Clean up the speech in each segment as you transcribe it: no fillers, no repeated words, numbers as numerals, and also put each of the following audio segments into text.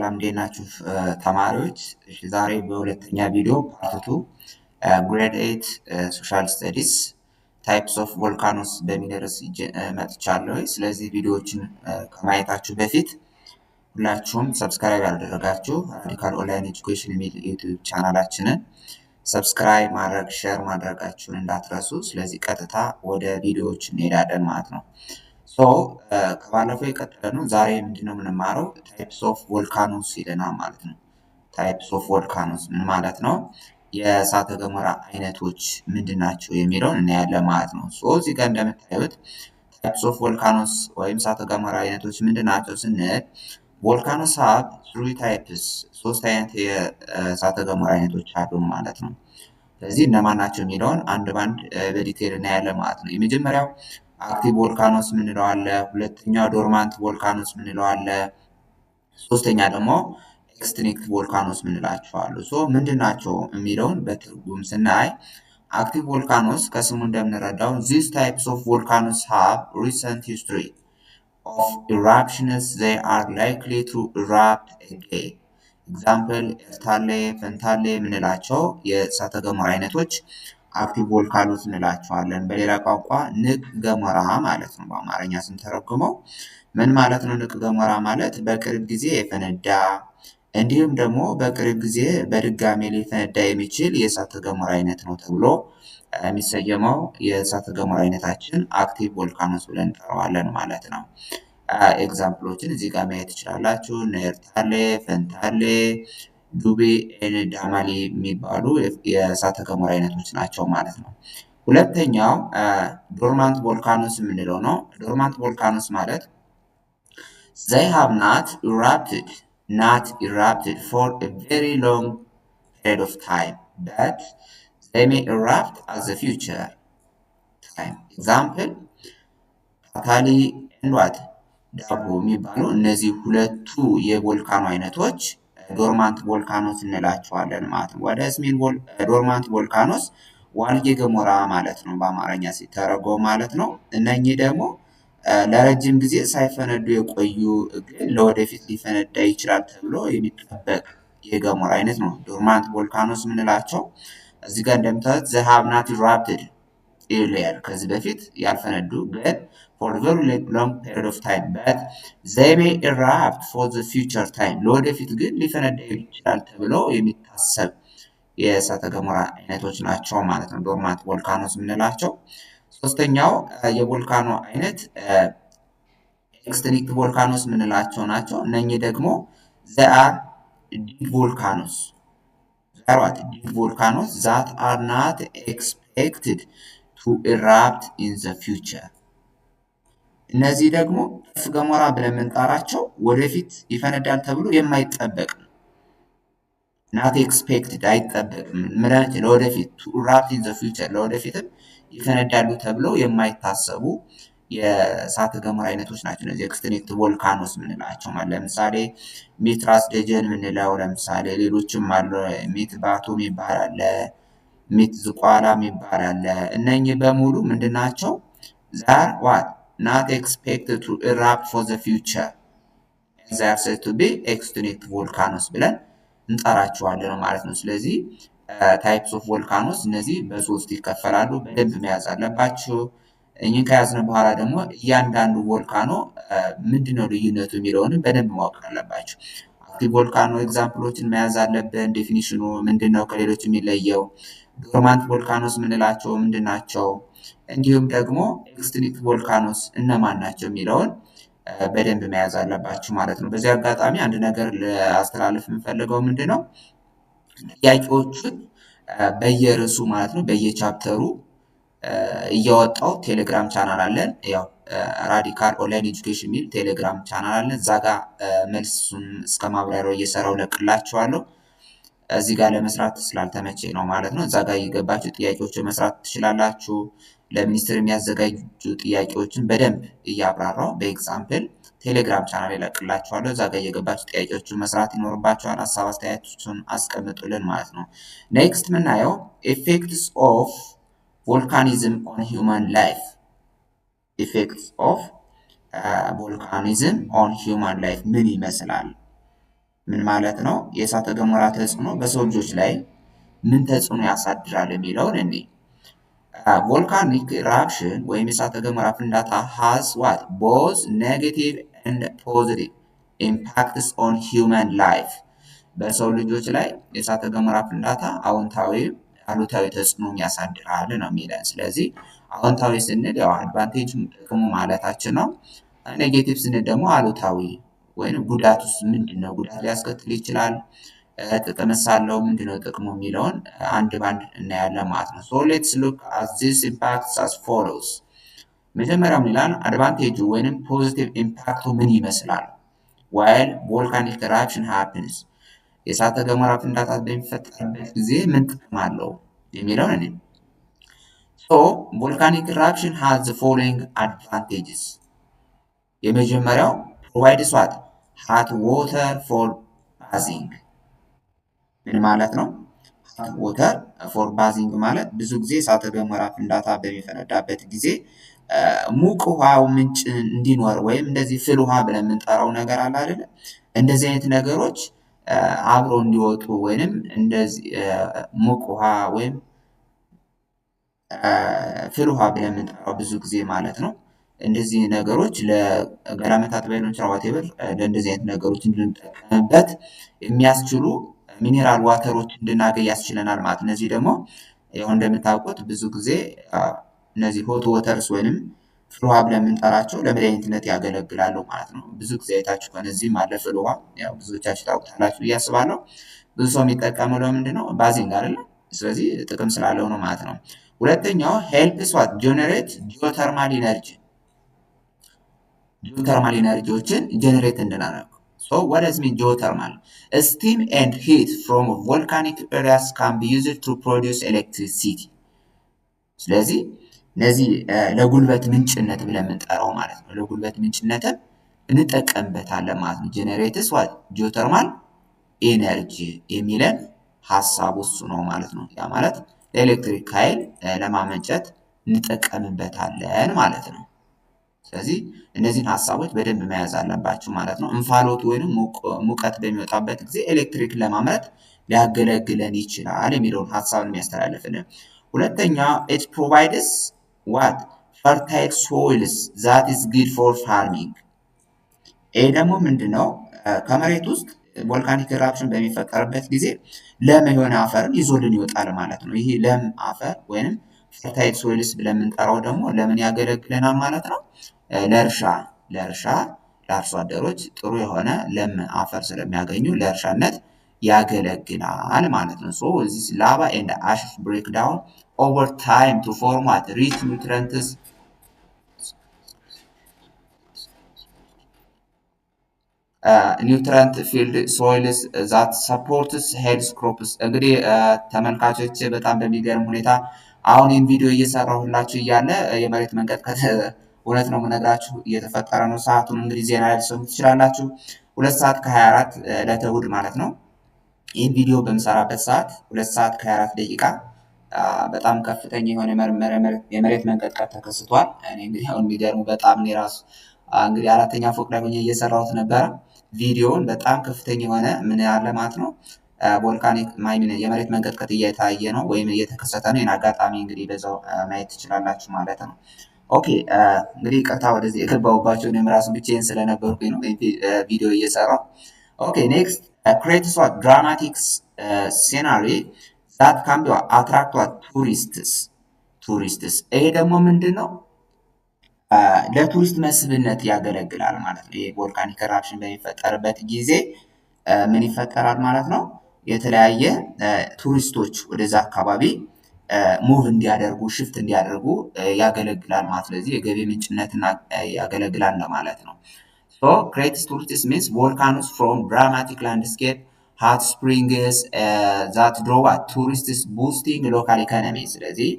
ሰላም እንዴት ናችሁ ተማሪዎች? እሺ ዛሬ በሁለተኛ ቪዲዮ ፓርት 2 ግሬድ 8 ሶሻል ስተዲስ ታይፕስ ኦፍ ቮልካኖስ በሚል ርዕስ መጥቻለሁ። ስለዚህ ቪዲዮዎችን ከማየታችሁ በፊት ሁላችሁም ሰብስክራይብ ያላደረጋችሁ ራዲካል ኦንላይን ኤጁኬሽን የሚል ዩቲዩብ ቻናላችንን ሰብስክራይብ ማድረግ ሼር ማድረጋችሁን እንዳትረሱ። ስለዚህ ቀጥታ ወደ ቪዲዮዎች እንሄዳለን ማለት ነው። ከባለፈው የቀጠለ ነው። ዛሬ ምንድነው የምንማረው? ታይፕስ ኦፍ ቮልካኖስ ይለናል ማለት ነው። ታይፕስ ኦፍ ቮልካኖስ ምን ማለት ነው? የእሳተ ገሞራ አይነቶች ምንድን ናቸው የሚለውን እናያለን ማለት ነው። እዚህ ጋር እንደምታዩት ታይፕስ ኦፍ ቮልካኖስ ወይም እሳተ ገሞራ አይነቶች ምንድን ናቸው ስንል ቮልካኖስ ሃቭ ትሪ ታይፕስ፣ ሶስት አይነት የእሳተ ገሞራ አይነቶች አሉ ማለት ነው። ስለዚህ እነማን ናቸው የሚለውን አንድ ባንድ በዲቴል እናያለን ማለት ነው። የመጀመሪያው አክቲቭ ቮልካኖስ ምንለው አለ። ሁለተኛው ዶርማንት ቮልካኖስ ምንለው አለ። ሶስተኛ ደግሞ ኤክስቲንክት ቮልካኖስ ምንላቸው አሉ። ምንድን ናቸው የሚለውን በትርጉም ስናይ አክቲቭ ቮልካኖስ ከስሙ እንደምንረዳው these types of volcanoes have recent history of eruptions. They are likely to erupt again. ኤግዛምፕል ኤርታሌ፣ ፈንታሌ ምንላቸው የእሳተ ገሞራ አይነቶች አክቲቭ ቮልካኖስ እንላቸዋለን። በሌላ ቋንቋ ንቅ ገሞራ ማለት ነው። በአማርኛ ስንተረጉመው ምን ማለት ነው? ንቅ ገሞራ ማለት በቅርብ ጊዜ የፈነዳ እንዲሁም ደግሞ በቅርብ ጊዜ በድጋሜ ሊፈነዳ የሚችል የእሳተ ገሞራ አይነት ነው ተብሎ የሚሰየመው የእሳተ ገሞራ አይነታችን አክቲቭ ቮልካኖስ ብለን እንጠራዋለን ማለት ነው። ኤግዛምፕሎችን እዚህ ጋር ማየት ትችላላችሁ። ኤርታሌ፣ ፈንታሌ፣ ዱቤ፣ ዳማሊ የሚባሉ የእሳተ ገሞራ አይነቶች ናቸው ማለት ነው። ሁለተኛው ዶርማንት ቮልካኖስ የምንለው ነው። ዶርማንት ቮልካኖስ ማለት they have not erupted for a very long period of time, but they may erupt at the future time. Example ፓታሊ and what ዳቦ የሚባሉ እነዚህ ሁለቱ የቮልካኖ አይነቶች ዶርማንት ቮልካኖስ እንላቸዋለን ማለት ነው። ወደ ስሜን ዶርማንት ቮልካኖስ ዋልጌ ገሞራ ማለት ነው በአማርኛ ሲተረጎም ማለት ነው። እነኚህ ደግሞ ለረጅም ጊዜ ሳይፈነዱ የቆዩ ግን ለወደፊት ሊፈነዳ ይችላል ተብሎ የሚጠበቅ የገሞራ አይነት ነው ዶርማንት ቮልካኖስ የምንላቸው። እዚህ ጋር እንደምታዩት they have not erupted earlier ከዚህ በፊት ያልፈነዱ ግን for a very long period of time, but they may erupt for the future time. ለወደፊት ግን ሊፈነዳ ይችላል ተብሎ የሚታሰብ የእሳተ ገሞራ አይነቶች ናቸው ማለት ነው ዶርማንት ቮልካኖስ የምንላቸው። ሶስተኛው የቮልካኖ አይነት ኤክስቲንክት ቮልካኖስ የምንላቸው ናቸው። እነኚህ ደግሞ they are dead volcanoes. dead volcanoes that are not expected to erupt in the future. እነዚህ ደግሞ እፍ ገሞራ ብለን የምንጠራቸው ወደፊት ይፈነዳል ተብሎ የማይጠበቅ ነው። not expected አይጠበቅም። ምንድነው? ለወደፊት to erupt in the future ለወደፊትም ይፈነዳሉ ተብሎ የማይታሰቡ የእሳተ ገሞራ አይነቶች ናቸው እነዚህ ኤክስቲንክት ቮልካኖስ የምንላቸው ማለት ለምሳሌ ሚትራስ ደጀን የምንለው ለምሳሌ ሌሎችም አሉ። ሚት ባቱም ይባላል፣ ሚት ዝቋላም ይባላል። እነኚህ በሙሉ ምንድናቸው? ዛር what not expected to erupt for the future. They are said to be extinct volcanoes ብለን እንጠራቸዋለን ማለት ነው። ስለዚህ ታይፕስ ኦፍ ቮልካኖስ እነዚህ በሶስት ይከፈላሉ። በደንብ መያዝ አለባችሁ። እኚህን ከያዝን በኋላ ደግሞ እያንዳንዱ ቮልካኖ ምንድነው ልዩነቱ የሚለውን በደንብ ማወቅ አለባችሁ። አክቲቭ ቮልካኖ ኤግዛምፕሎችን መያዝ አለብን። ዴፊኒሽኑ ምንድነው ከሌሎች የሚለየው? ዶርማንት ቮልካኖስ የምንላቸው ምንድናቸው? እንዲሁም ደግሞ ኤክስቲንክት ቮልካኖስ እነማን ናቸው የሚለውን በደንብ መያዝ አለባችሁ ማለት ነው። በዚህ አጋጣሚ አንድ ነገር ላስተላልፍ የምፈልገው ምንድነው ጥያቄዎቹን በየርዕሱ ማለት ነው በየቻፕተሩ እያወጣው ቴሌግራም ቻናል አለን። ያው ራዲካል ኦንላይን ኤጁኬሽን የሚል ቴሌግራም ቻናል አለን። እዛ ጋር መልሱን እስከ ማብራሪያው እየሰራው ለቅላችኋለሁ። እዚህ ጋር ለመስራት ስላልተመቼ ነው ማለት ነው። እዛ ጋር እየገባችሁ ጥያቄዎችን መስራት ትችላላችሁ። ለሚኒስትር የሚያዘጋጁ ጥያቄዎችን በደንብ እያብራራው በኤግዛምፕል ቴሌግራም ቻናል ይለቅላችኋለሁ። እዛ ጋር እየገባችሁ ጥያቄዎችን መስራት ይኖርባችኋል። ሀሳብ አስተያየቶችን አስቀምጡልን ማለት ነው። ኔክስት ምናየው ኢፌክትስ ኦፍ ቮልካኒዝም ኦን ሂውማን ላይፍ። ኢፌክትስ ኦፍ ቮልካኒዝም ኦን ሂውማን ላይፍ ምን ይመስላል ምን ማለት ነው? የእሳተ ገሞራ ተጽዕኖ በሰው ልጆች ላይ ምን ተጽዕኖ ያሳድራል የሚለውን እኔ ቮልካኒክ ኢራፕሽን ወይም የእሳተ ገሞራ ፍንዳታ ሃዝ ዋት ቦዝ ኔጌቲቭ ኤንድ ፖዚቲቭ ኢምፓክትስ ኦን ሂውማን ላይፍ በሰው ልጆች ላይ የእሳተ ገሞራ ፍንዳታ አዎንታዊ አሉታዊ ተጽዕኖ ያሳድራል ነው የሚለን። ስለዚህ አዎንታዊ ስንል ያው አድቫንቴጅ ጥቅሙ ማለታችን ነው። ኔጌቲቭ ስንል ደግሞ አሉታዊ ወይም ጉዳት ውስጥ ምንድን ነው ጉዳት ሊያስከትል ይችላል፣ ጥቅምስ አለው ምንድነው ጥቅሙ የሚለውን አንድ ባንድ እናያለን ማለት ነው። ሶ ሌትስ ሉክ አት ዚስ ኢምፓክትስ አስ ፎሎውስ። መጀመሪያው ምን ይላል? አድቫንቴጁ ወይንም ፖዚቲቭ ኢምፓክቱ ምን ይመስላል? ዋይል ቮልካኒክ ኢራፕሽን ሃፕንስ የእሳተ ገሞራ ፍንዳታ በሚፈጠርበት ጊዜ ምን ጥቅም አለው የሚለውን እኔ ሶ ቮልካኒክ ኢራፕሽን ሃዝ ዘ ፎሎዊንግ አድቫንቴጅስ። የመጀመሪያው ፕሮቫይድስ ዋት ሃት ዋተር ፎር ባዚንግ። ምን ማለት ነው? ሃት ዋተር ፎር ባዚንግ ማለት ብዙ ጊዜ እሳተ ገሞራ ፍንዳታ በሚፈነዳበት ጊዜ ሙቅ ውሃው ምንጭ እንዲኖር ወይም እንደዚህ ፍል ውሃ ብለን የምንጠራው ነገር አለ አይደለ? እንደዚህ አይነት ነገሮች አብረው እንዲወጡ ወይንም እንደዚህ ሙቅ ውሃ ወይም ፍል ውሃ ብለን የምንጠራው ብዙ ጊዜ ማለት ነው። እንደዚህ ነገሮች ለገላ መታጠቢያ ሊሆን ይችላል ዋቴቨር ለእንደዚህ አይነት ነገሮች እንድንጠቀምበት የሚያስችሉ ሚኔራል ዋተሮች እንድናገኝ ያስችለናል ማለት ነው። እነዚህ ደግሞ ያው እንደምታውቁት ብዙ ጊዜ እነዚህ ሆት ወተርስ ወይንም ፍል ውሃ ብለን የምንጠራቸው ለመድኃኒትነት ያገለግላሉ ማለት ነው። ብዙ ጊዜ አይታችሁ ከሆነ እዚህም አለ ፍል ውሃ፣ ያው ብዙዎቻችሁ ታውቁታላችሁ ብዬ አስባለሁ። ብዙ ሰው የሚጠቀመው ለምንድን ነው? ባዚንግ አይደለ? ስለዚህ ጥቅም ስላለው ነው ማለት ነው። ሁለተኛው ሄልፕስ ዋት ጀነሬት ጂኦተርማል ኢነርጂ ጂኦተርማል ኢነርጂዎችን ጀነሬት እንድናደርግ ሶ what does mean geothermal? Steam and heat from volcanic areas can be used to produce electricity. ስለዚህ እነዚህ ለጉልበት ምንጭነት ብለን የምንጠራው ማለት ነው። ለጉልበት ምንጭነትን እንጠቀምበታለን ማለት ነው። ጀነሬትስ ዋት ጂኦተርማል ኤነርጂ የሚለን ሀሳቡ እሱ ነው ማለት ነው። ያ ማለት ለኤሌክትሪክ ኃይል ለማመንጨት እንጠቀምበታለን ማለት ነው። ስለዚህ እነዚህን ሀሳቦች በደንብ መያዝ አለባችሁ ማለት ነው። እንፋሎት ወይንም ሙቀት በሚወጣበት ጊዜ ኤሌክትሪክ ለማምረት ሊያገለግለን ይችላል የሚለውን ሀሳብ የሚያስተላልፍልን። ሁለተኛ ኢት ፕሮቫይድስ ዋት ፈርታይል ሶይልስ ዛት ኢዝ ጉድ ፎር ፋርሚንግ። ይህ ደግሞ ምንድነው? ከመሬት ውስጥ ቮልካኒክ ኢራፕሽን በሚፈጠርበት ጊዜ ለም የሆነ አፈርን ይዞልን ይወጣል ማለት ነው። ይሄ ለም አፈር ወይንም ፈርታይል ሶይልስ ብለን የምንጠራው ደግሞ ለምን ያገለግለናል ማለት ነው? ለእርሻ ለአርሶ አደሮች ጥሩ የሆነ ለም አፈር ስለሚያገኙ ለእርሻነት ያገለግላል ማለት ነው። ሶ ዚስ ላቫ ኤንድ አሽስ ብሬክ ዳውን ኦቨር ታይም ቱ ፎርም ዋት ሪች ኒውትረንትስ ኒውትረንት ፊልድ ሶይልስ ዛት ሰፖርትስ ሄልስ ክሮፕስ። እንግዲህ ተመልካቾች በጣም በሚገርም ሁኔታ አሁን ይህን ቪዲዮ እየሰራሁላችሁ እያለ የመሬት መንቀጥቀጥ እውነት ነው የምነግራችሁ እየተፈጠረ ነው። ሰዓቱን እንግዲህ ዜና ላይ ልትሰሙ ትችላላችሁ። 2 ሰዓት ከ24 ዕለተ እሑድ ማለት ነው። ይህን ቪዲዮ በምሰራበት ሰዓት 2 ሰዓት ከ24 ደቂቃ በጣም ከፍተኛ የሆነ የመሬት መንቀጥቀጥ ተከስቷል። እኔ እንግዲህ አሁን የሚገርሙ በጣም እኔ ራሱ እንግዲህ 4ኛ ፎቅ ላይ ሆኜ እየሰራሁት ነበረ። ቪዲዮውን በጣም ከፍተኛ የሆነ ምን ያለ ማለት ነው ቮልካኒክ የመሬት መንቀጥቀጥ እየታየ ነው ወይም እየተከሰተ ነው። ይህን አጋጣሚ እንግዲህ በዛው ማየት ትችላላችሁ ማለት ነው። ኦኬ እንግዲህ ቀጥታ ወደዚህ የገባሁባቸው እኔም ራሱ ብቻዬን ስለነበርኩኝ ነው ቪዲዮ እየሰራሁ። ኦኬ ኔክስት ክሬትስ ዋት ድራማቲክስ ሲናሪ ዛት ካን ቢ አትራክት ዋት ቱሪስትስ። ይሄ ደግሞ ምንድን ነው? ለቱሪስት መስህብነት ያገለግላል ማለት ነው። ይሄ ቮልካኒክ ኢራፕሽን በሚፈጠርበት ጊዜ ምን ይፈጠራል ማለት ነው? የተለያየ ቱሪስቶች ወደዛ አካባቢ ሙቭ እንዲያደርጉ ሽፍት እንዲያደርጉ ያገለግላል ማለት ነው። ስለዚህ የገቢ ምንጭነትና ያገለግላል ለማለት ነው። ሶ ክሬትስ ቱሪስትስ ሚንስ ቮልካኖስ ፍሮም ድራማቲክ ላንድስኬፕ ሃት ስፕሪንግስ ዛት ድሮ ቱሪስትስ ቡስቲንግ ሎካል ኢኮኖሚ። ስለዚህ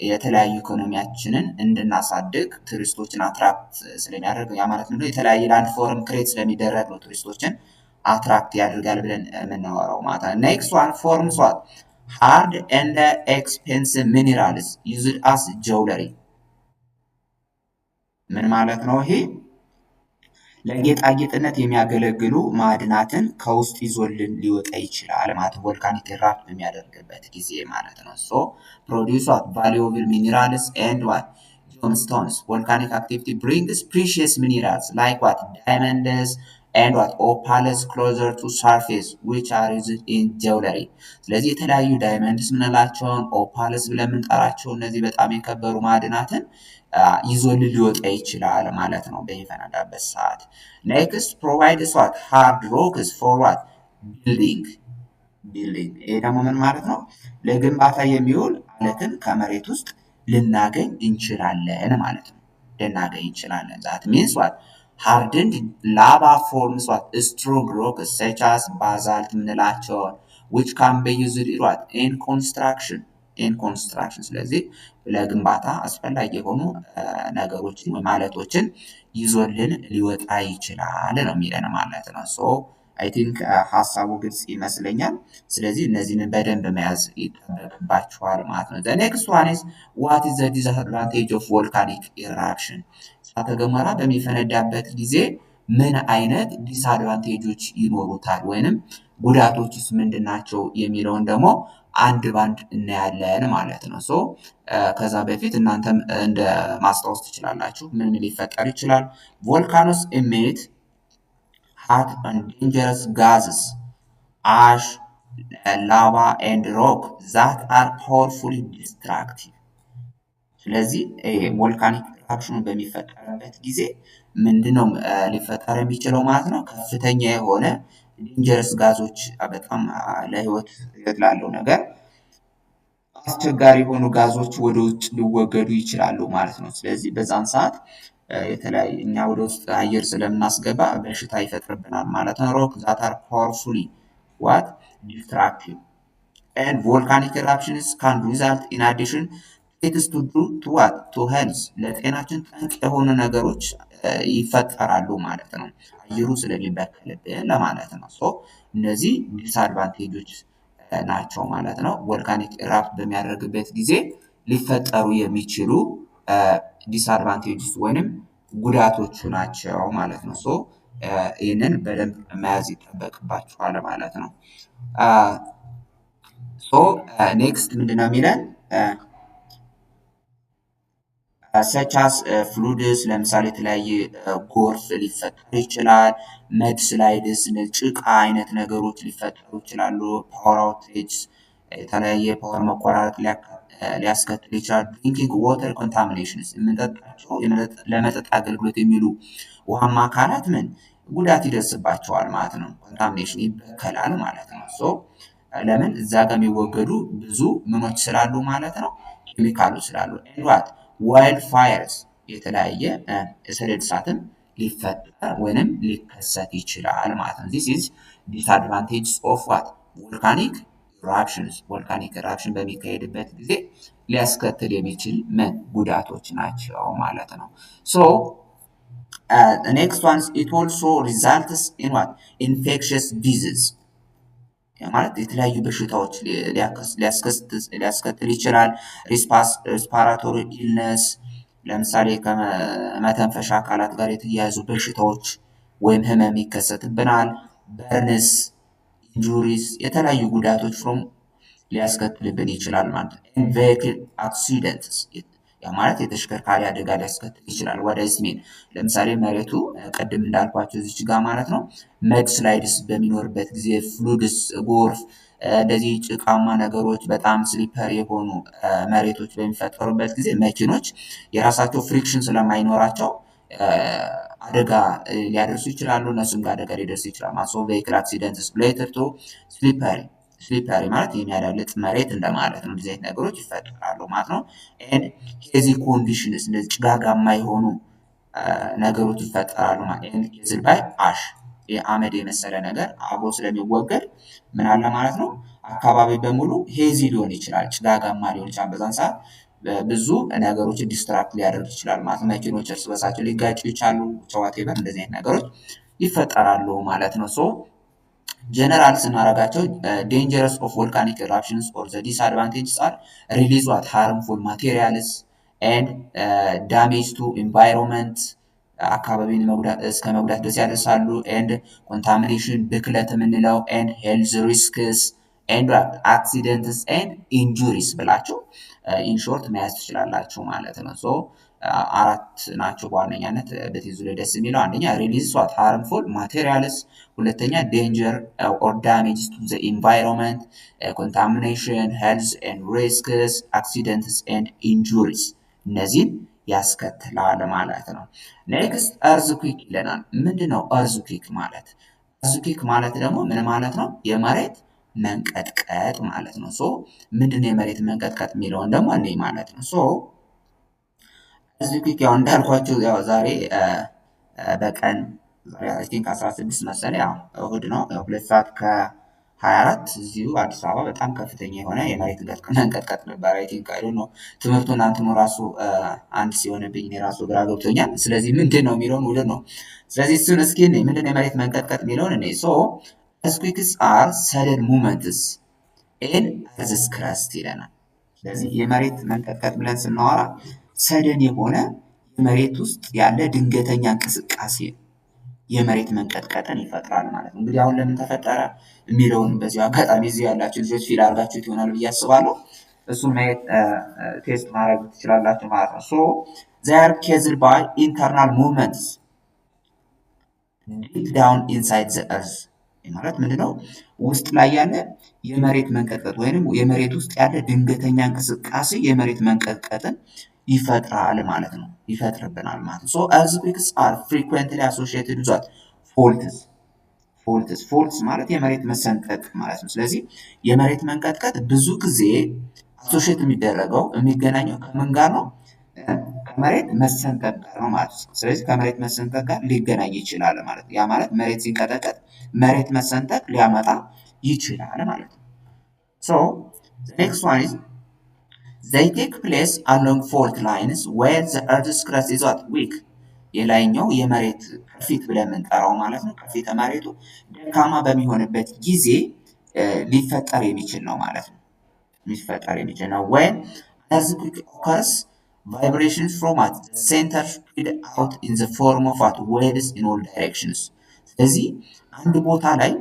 የተለያዩ ኢኮኖሚያችንን እንድናሳድግ ቱሪስቶችን አትራክት ስለሚያደርግ ያ ማለት ነው የተለያየ ላንድ ፎርም ክሬት ስለሚደረግ ነው ቱሪስቶችን አትራክት ያደርጋል ብለን የምናወራው ማለት ነው። ኔክስት ዋን ፎርምስ ዋት ሃርድ ኤንድ ኤክስፔንሲቭ ሚኒራልስ ዩዝድ አስ ጀውለሪ። ምን ማለት ነው ይሄ? ለጌጣጌጥነት የሚያገለግሉ ማዕድናትን ከውስጥ ይዞልን ሊወጣ ይችላል ማለት ነው። ቮልካኒክ ኢራፕት በሚያደርግበት ጊዜ ማለት ነው። ሶ ፕሮዲውስ ዋት ቫሉable minerals and what gemstones. Volcanic activity brings precious minerals like what diamonds and what opals closer to surface which are used in jewelry. ስለዚህ የተለያዩ ዳይመንድስ ምንላቸውን ኦፓልስ ብለን የምንጠራቸው እነዚህ በጣም የከበሩ ማዕድናትን ይዞልን ሊወጣ ይችላል ማለት ነው በሚፈነዳበት ሰዓት። ኔክስት ፕሮቫይድስ ዋት ሃርድ ሮክስ ፎር ዋት ቢልዲንግ ቢልዲንግ። ይሄ ደግሞ ምን ማለት ነው? ለግንባታ የሚውል አለትን ከመሬት ውስጥ ልናገኝ እንችላለን ማለት ነው። ልናገኝ እንችላለን። ዛት ሚንስ ዋት ሃርድንድ ላቫ ፎርምስ ዋት ስትሮንግ ሮክስ ሰች አስ ባዛልት የምንላቸውን which can be used what in construction in construction። ስለዚህ ለግንባታ አስፈላጊ የሆኑ ነገሮችን ወይም ማለቶችን ይዞልን ሊወጣ ይችላል ነው የሚለን ማለት ነው። ሶ አይ ቲንክ ሀሳቡ ግልጽ ይመስለኛል። ስለዚህ እነዚህን በደንብ መያዝ ይጠበቅባችኋል ማለት ነው። ኔክስት ዋን ኢዝ ዋት ኢዝ ዘ ዲስአድቫንቴጅ ኦፍ ቮልካኒክ ኢራፕሽን። እሳተ ገሞራ በሚፈነዳበት ጊዜ ምን አይነት ዲስአድቫንቴጆች ይኖሩታል ወይንም ጉዳቶችስ ምንድን ናቸው የሚለውን ደግሞ አንድ ባንድ እናያለን ማለት ነው። ሶ ከዛ በፊት እናንተም እንደ ማስታወስ ትችላላችሁ ምን ሊፈጠር ይችላል። ቮልካኖስ ኢሚት hot and dangerous gases, ash, lava and rock that are powerfully destructive። ስለዚህ ቮልካኒክ ኢራፕሽን በሚፈጠርበት ጊዜ ምንድነው ሊፈጠር የሚችለው ማለት ነው? ከፍተኛ የሆነ ዴንጀረስ ጋዞች በጣም ለህይወት ላለው ነገር አስቸጋሪ የሆኑ ጋዞች ወደ ውጭ ሊወገዱ ይችላሉ ማለት ነው። ስለዚህ በዛን ሰዓት የተለያየ እኛ ወደ ውስጥ አየር ስለምናስገባ በሽታ ይፈጥርብናል ማለት ነው። ሮክ ዛት አር ፓወርፉሊ ዋት ዲስትራክቲቭ ኤንድ ቮልካኒክ ኢራፕሽንስ ካን ሪዛልት ኢን አዲሽን ኢትስ ቱ ዱ ቱ ዋት ቱ ሄልዝ ለጤናችን ጠንቅ የሆኑ ነገሮች ይፈጠራሉ ማለት ነው። አየሩ ስለሚበከልብን ለማለት ነው። ሶ እነዚህ ዲስአድቫንቴጆች ናቸው ማለት ነው። ቮልካኒክ ኢራፕት በሚያደርግበት ጊዜ ሊፈጠሩ የሚችሉ ዲስአድቫንቴጅስ ወይንም ጉዳቶቹ ናቸው ማለት ነው። ሶ ይህንን በደንብ መያዝ ይጠበቅባችኋል ማለት ነው። ሶ ኔክስት ምንድነው የሚለን ሰቻስ ፍሉድስ ለምሳሌ የተለያየ ጎርፍ ሊፈጠር ይችላል። መድስላይድስ ጭቃ አይነት ነገሮች ሊፈጠሩ ይችላሉ። ፓወር አውቴጅ የተለያየ ፓወር መቆራረጥ ሊያስከትል ይችላል። ድሪንኪንግ ዋተር ኮንታሚኔሽንስ የምንጠጣቸው ለመጠጥ አገልግሎት የሚውሉ ውሃማ አካላት ምን ጉዳት ይደርስባቸዋል ማለት ነው። ኮንታሚኔሽን ይበከላል ማለት ነው። ሶ ለምን እዛ ጋር የሚወገዱ ብዙ ምኖች ስላሉ ማለት ነው፣ ኬሚካሎች ስላሉ ኤንድ ዋይልድ ፋየርስ የተለያየ የሰደድ እሳትም ሊፈጠር ወይንም ሊከሰት ይችላል ማለት ነው። ዚስ ኢዝ ዲስአድቫንቴጅስ ኦፍ ዋት ቮልካኒክ ኢራፕሽንስ። ቮልካኒክ ኢራፕሽን በሚካሄድበት ጊዜ ሊያስከትል የሚችል ምን ጉዳቶች ናቸው ማለት ነው። ሶ ኔክስት ዋንስ ኢት ኦልሶ ሪዛልትስ ኢን ዋት ኢንፌክሽስ ዲዚዝ ማለት የተለያዩ በሽታዎች ሊያስከትል ይችላል። ሪስፓራቶሪ ኢልነስ ለምሳሌ ከመተንፈሻ አካላት ጋር የተያያዙ በሽታዎች ወይም ህመም ይከሰትብናል። በርንስ ኢንጁሪስ የተለያዩ ጉዳቶች ፍሮም ሊያስከትልብን ይችላል ማለት ነው። ቬሂክል አክሲደንትስ ያ ማለት የተሽከርካሪ አደጋ ሊያስከትል ይችላል። ወደ ስሜን ለምሳሌ መሬቱ ቅድም እንዳልኳቸው እዚች ጋር ማለት ነው መድስላይድስ በሚኖርበት ጊዜ ፍሉድስ ጎርፍ እንደዚህ ጭቃማ ነገሮች በጣም ስሊፐር የሆኑ መሬቶች በሚፈጠሩበት ጊዜ መኪኖች የራሳቸው ፍሪክሽን ስለማይኖራቸው አደጋ ሊያደርሱ ይችላሉ። እነሱም ጋር አደጋ ሊደርስ ይችላል ማለት ነው። ቬሂክል አክሲደንትስ ሪሌትድ ቱ ስሊፐሪ ማለት የሚያዳልጥ መሬት እንደማለት ነው። እንደዚህ አይነት ነገሮች ይፈጠራሉ ማለት ነው። ኤንድ ሄዚ ኮንዲሽንስ እንደዚህ ጭጋጋማ የሆኑ ነገሮች ይፈጠራሉ ማለት ነው። ኤንድ ኬዝድ ባይ አሽ የአመድ የመሰለ ነገር አብሮ ስለሚወገድ ምን አለ ማለት ነው አካባቢ በሙሉ ሄዚ ሊሆን ይችላል፣ ጭጋጋማ ሊሆን ይችላል። በዛን ሰዓት ብዙ ነገሮችን ዲስትራክት ሊያደርግ ይችላል ማለት ነው። መኪኖች እርስ በርሳቸው ሊጋጩ ይችላሉ። ጨዋቴበር እንደዚህ አይነት ነገሮች ይፈጠራሉ ማለት ነው። ሶ ጀነራል ስናደርጋቸው ዴንጀረስ ኦፍ ቮልካኒክ ኢራፕሽንስ ኦር ዘ ዲስአድቫንቴጅስ አር ሪሊዝ ዋት ሃርምፉል ማቴሪያልስ ኤንድ ዳሜጅ ቱ ኢንቫይሮንመንት አካባቢን እስከ መጉዳት ድረስ ያደርሳሉ። ኤንድ ኮንታሚኔሽን ብክለት የምንለው ኤንድ ሄልዝ ሪስክስ ኤንድ አክሲደንትስ ኤንድ ኢንጁሪስ ብላችሁ ኢንሾርት መያዝ ትችላላችሁ ማለት ነው። ሶ አራት ናቸው በዋነኛነት በትይዙ ላይ ደስ የሚለው። አንደኛ ሪሊዝ ዋት ሃርምፉል ማቴሪያልስ፣ ሁለተኛ ዴንጀር ኦር ዳሜጅ ቱ ዘ ኢንቫይሮንመንት፣ ኮንታሚኔሽን፣ ሄልዝ ኤንድ ሪስክስ፣ አክሲደንትስ ኤንድ ኢንጁሪስ እነዚህን ያስከትላል ማለት ነው። ኔክስት እርዝኩዊክ ይለናል። ምንድን ነው እርዝኩዊክ ማለት? እርዝኩዊክ ማለት ደግሞ ምን ማለት ነው? የመሬት መንቀጥቀጥ ማለት ነው። ሶ ምንድን ነው የመሬት መንቀጥቀጥ የሚለውን ደግሞ እኔ ማለት ነው። ሶ እርዝኩዊክ ያው እንዳልኳችሁ ያው ዛሬ በቀን አይ ቲንክ 16 መሰለኝ ያው እሁድ ነው 2 ሰዓት ከ24 እዚሁ አዲስ አበባ በጣም ከፍተኛ የሆነ የመሬት መንቀጥቀጥ ነበር። አይ ቲንክ አይ ዶንት ኖ ትምህርቱን እንትኑ ራሱ አንድ ሲሆንብኝ እኔ ራሱ ግራ ገብቶኛል። ስለዚህ ምንድን ነው የሚለውን ውል ነው። ስለዚህ እሱን እስኪ ምንድን ነው የመሬት መንቀጥቀጥ የሚለውን እኔ ሶ earthquakes are sudden movements in earth's crust ይለናል። ስለዚህ የመሬት መንቀጥቀጥ ብለን ስናወራ ሰደን የሆነ የመሬት ውስጥ ያለ ድንገተኛ እንቅስቃሴ የመሬት መንቀጥቀጥን ይፈጥራል ማለት ነው። እንግዲህ አሁን ለምን ተፈጠረ የሚለውን በዚሁ አጋጣሚ እዚህ ያላችሁ ልጆች ፊል አድርጋችሁት ይሆናል ብዬ አስባለሁ። እሱን ማየት ቴስት ማድረግ ትችላላችሁ ማለት ነው። ሶ they are caused by internal movements deep down inside the earth ማለት ምንድነው? ውስጥ ላይ ያለ የመሬት መንቀጥቀጥ ወይንም የመሬት ውስጥ ያለ ድንገተኛ እንቅስቃሴ የመሬት መንቀጥቀጥን ይፈጥራል ማለት ነው። ይፈጥርብናል ማለት ነው። ሶ earthquakes are frequently associated with ፎልትስ ማለት የመሬት መሰንጠቅ ማለት ነው። ስለዚህ የመሬት መንቀጥቀጥ ብዙ ጊዜ አሶሺየት የሚደረገው የሚገናኘው ከምን ጋር ነው? ከመሬት መሰንጠቅ ጋር ነው ማለት ነው። ስለዚህ ከመሬት መሰንጠቅ ጋር ሊገናኝ ይችላል ማለት ነው። ያ ማለት መሬት ሲንቀጠቀጥ መሬት መሰንጠቅ ሊያመጣ ይችላል ማለት ነው። ሶ next one is they take place along fault lines where the earth's crust is what weak የላይኛው የመሬት ቅርፊት ብለን የምንጠራው ማለት ነው። ቅርፊተ መሬቱ ደካማ በሚሆንበት ጊዜ ሊፈጠር የሚችል ነው ማለት ነው። ሊፈጠር የሚችል ነው። when earthquake occurs vibrations from at the center spread out in the form of what waves in all directions ስለዚህ አንድ ቦታ ላይ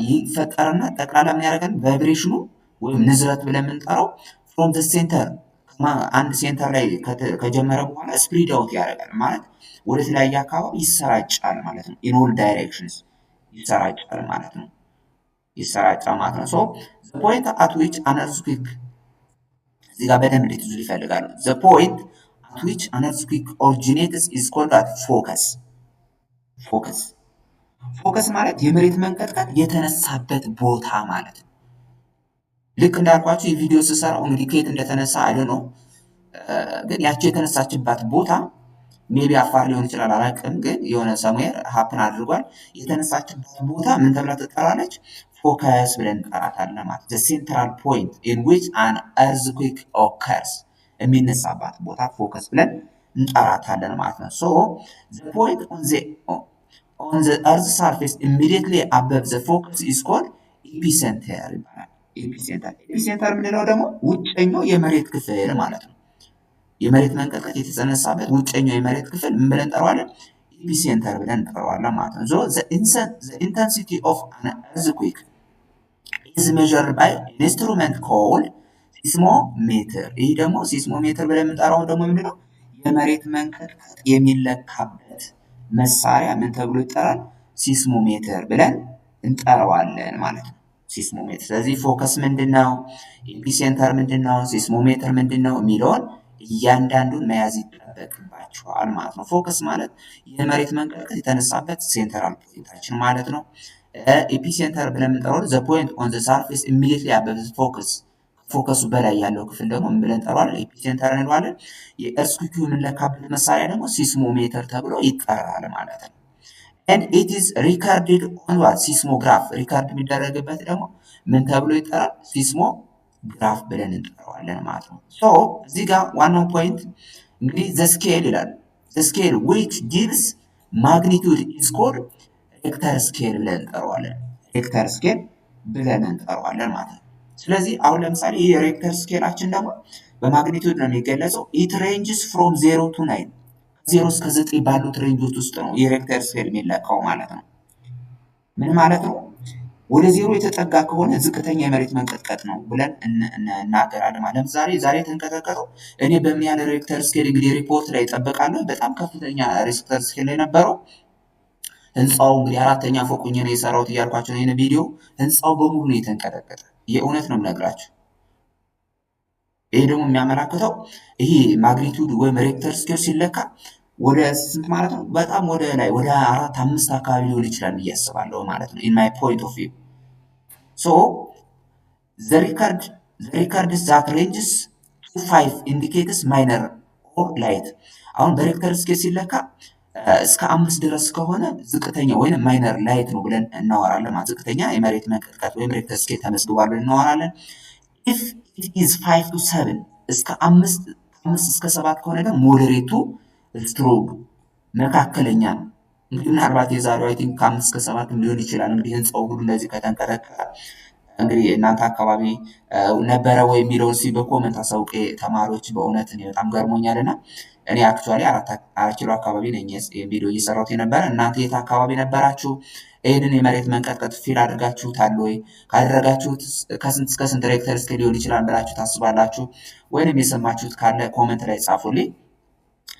ይፈጠርና ጠቅላላ ምን ያደርጋል? ቫይብሬሽኑ ወይም ንዝረት ብለን የምንጠራው from the center አንድ ሴንተር ላይ ከጀመረ በኋላ ስፕሪድ አውት ያደርጋል ማለት ወደ ተለያየ አካባቢ ይሰራጫል ማለት ነው። in all directions ይሰራጫል ማለት ነው። ይሰራጫል ማለት ነው። so the point at which an earthquake እዚህ ጋር በደንብ ልትይዙ ይፈልጋሉ። the point at which an earthquake originates is called focus ፎከስ ማለት የመሬት መንቀጥቀጥ የተነሳበት ቦታ ማለት ነው። ልክ እንዳልኳችሁ የቪዲዮ ስሰራው እንግዲህ ከየት እንደተነሳ አይደል ነው፣ ግን ያቺ የተነሳችባት ቦታ ሜቢ አፋር ሊሆን ይችላል አላውቅም፣ ግን የሆነ ሰሙዌር ሀፕን አድርጓል። የተነሳችባት ቦታ ምን ተብላ ትጠራለች? ፎከስ ብለን እንጠራታለን ማለት the central point in which an earthquake occurs የሚነሳባት ቦታ ፎከስ ብለን እንጠራታለን ማለት ነው። so the point on the earth surface immediately above the focus is called epicenter ይባላል። ኤፒሴንተር የምንለው ደግሞ ውጨኛው የመሬት ክፍል ማለት ነው። የመሬት መንቀጥቀጥ የተነሳበት ውጨኛው የመሬት ክፍል ምን ብለን እንጠራዋለን? ኤፒሴንተር ብለን እንጠራዋለን ማለት ነው። the intensity of an earthquake is measured by an instrument called ሲስሞሜትር። ይህ ደግሞ ሲስሞሜትር ብለን የምንጠራው ደግሞ ምንድነው? የመሬት መንቀጥቀጥ የሚለካበት መሳሪያ ምን ተብሎ ይጠራል? ሲስሞሜትር ብለን እንጠራዋለን ማለት ነው። ሲስሞሜትር። ስለዚህ ፎከስ ምንድነው? ኤፒሴንተር ምንድነው? ሲስሞሜትር ምንድነው የሚለውን እያንዳንዱን መያዝ ይጠበቅባቸዋል ማለት ነው። ፎከስ ማለት የመሬት መንቀጥቀጥ የተነሳበት ሴንትራል ፖይንታችን ማለት ነው። ኤፒሴንተር ብለን የምንጠራው ዘ ፖይንት ኦን ዘ ሰርፌስ ኢሚዲየትሊ አበቭ ዘ ፎከስ ፎከሱ በላይ ያለው ክፍል ደግሞ ምን ብለን እንጠራዋለን? ኤፒሴንተር እንለዋለን። የእርዝኩዊክ የምንለካበት መሳሪያ ደግሞ ሲስሞሜትር ተብሎ ይጠራል ማለት ነው። and it is recorded on what ሲስሞግራፍ ሪካርድ የሚደረግበት ደግሞ ምን ተብሎ ይጠራል? ሲስሞግራፍ ብለን እንጠራዋለን ማለት ነው። ሶ እዚህ ጋር ዋናው ፖይንት እንግዲህ the scale ይላል። the scale which gives magnitude is called ሬክተር ስኬል ብለን እንጠራዋለን። ሬክተር ስኬል ብለን እንጠራዋለን ማለት ነው። ስለዚህ አሁን ለምሳሌ ይህ የሬክተር ስኬላችን ደግሞ በማግኒቱድ ነው የሚገለጸው። it ranges from 0 to 9 ከ0 እስከ 9 ባሉት ሬንጆች ውስጥ ነው የሬክተር ስኬል የሚለካው ማለት ነው። ምን ማለት ነው? ወደ 0 የተጠጋ ከሆነ ዝቅተኛ የመሬት መንቀጥቀጥ ነው ብለን እናገራለን። ለምሳሌ ዛሬ የተንቀጠቀጠው እኔ በምን ያህል ሬክተር ስኬል እንግዲህ ሪፖርት ላይ እጠብቃለሁ። በጣም ከፍተኛ ሬክተር ስኬል ላይ ነበረው። ህንፃው እንግዲህ 4ኛ ፎቅ ሆኜ ነው የሰራሁት እያልኳቸው ነው። ይሄን ቪዲዮ ህንፃው በሙሉ ነው የተንቀጠቀጠ። የእውነት ነው የምነግራቸው። ይሄ ደግሞ የሚያመላክተው ይሄ ማግኒቱድ ወይም ሬክተር ስኬል ሲለካ ወደ ስንት ማለት ነው? በጣም ወደ ላይ ወደ 4 5 አካባቢ ሊሆን ይችላል ብዬ አስባለሁ ማለት ነው። ኢን ማይ ፖይንት ኦፍ ቪው ሶ ዘ ሪከርድ ዛት ሬንጅስ ቱ 5 ኢንዲኬትስ ማይነር ኦር ላይት። አሁን በሬክተር ስኬል ሲለካ እስከ 5 ድረስ ከሆነ ዝቅተኛ ወይም ማይነር ላይት ነው ብለን እናወራለን። ዝቅተኛ የመሬት መንቀጥቀጥ ወይም ሬክተር ስኬል ተመዝግቧል ብለን እናወራለን። ኢፍ ኢት ኢዝ 5 to 7 እስከ 5 እስከ 7 ከሆነ ደግሞ ሞዴሬቱ ስትሮንግ መካከለኛ ነው። እንግዲህ ምናልባት የዛሬው አይ ቲንክ ከ5 እስከ 7 ሊሆን ይችላል። እንግዲህ ህንፃው ሁሉ እንደዚህ ከተንቀጠቀጠ እንግዲህ እናንተ አካባቢ ነበረ ወይ የሚለውን በኮመንት አሳውቄ ተማሪዎች። በእውነት እኔ በጣም ገርሞኛልና እኔ አክቹዋሊ 4 ኪሎ አካባቢ ነኝ ቪዲዮ እየሰራሁት የነበረ። እናንተ የት አካባቢ ነበራችሁ? ይህንን የመሬት መንቀጥቀጥ ፊል አድርጋችሁታል ወይ? ካደረጋችሁት ከስንት እስከ ስንት ሬክተር ስኬል ሊሆን ይችላል ብላችሁ ታስባላችሁ? ወይንም የሰማችሁት ካለ ኮመንት ላይ ጻፉልኝ።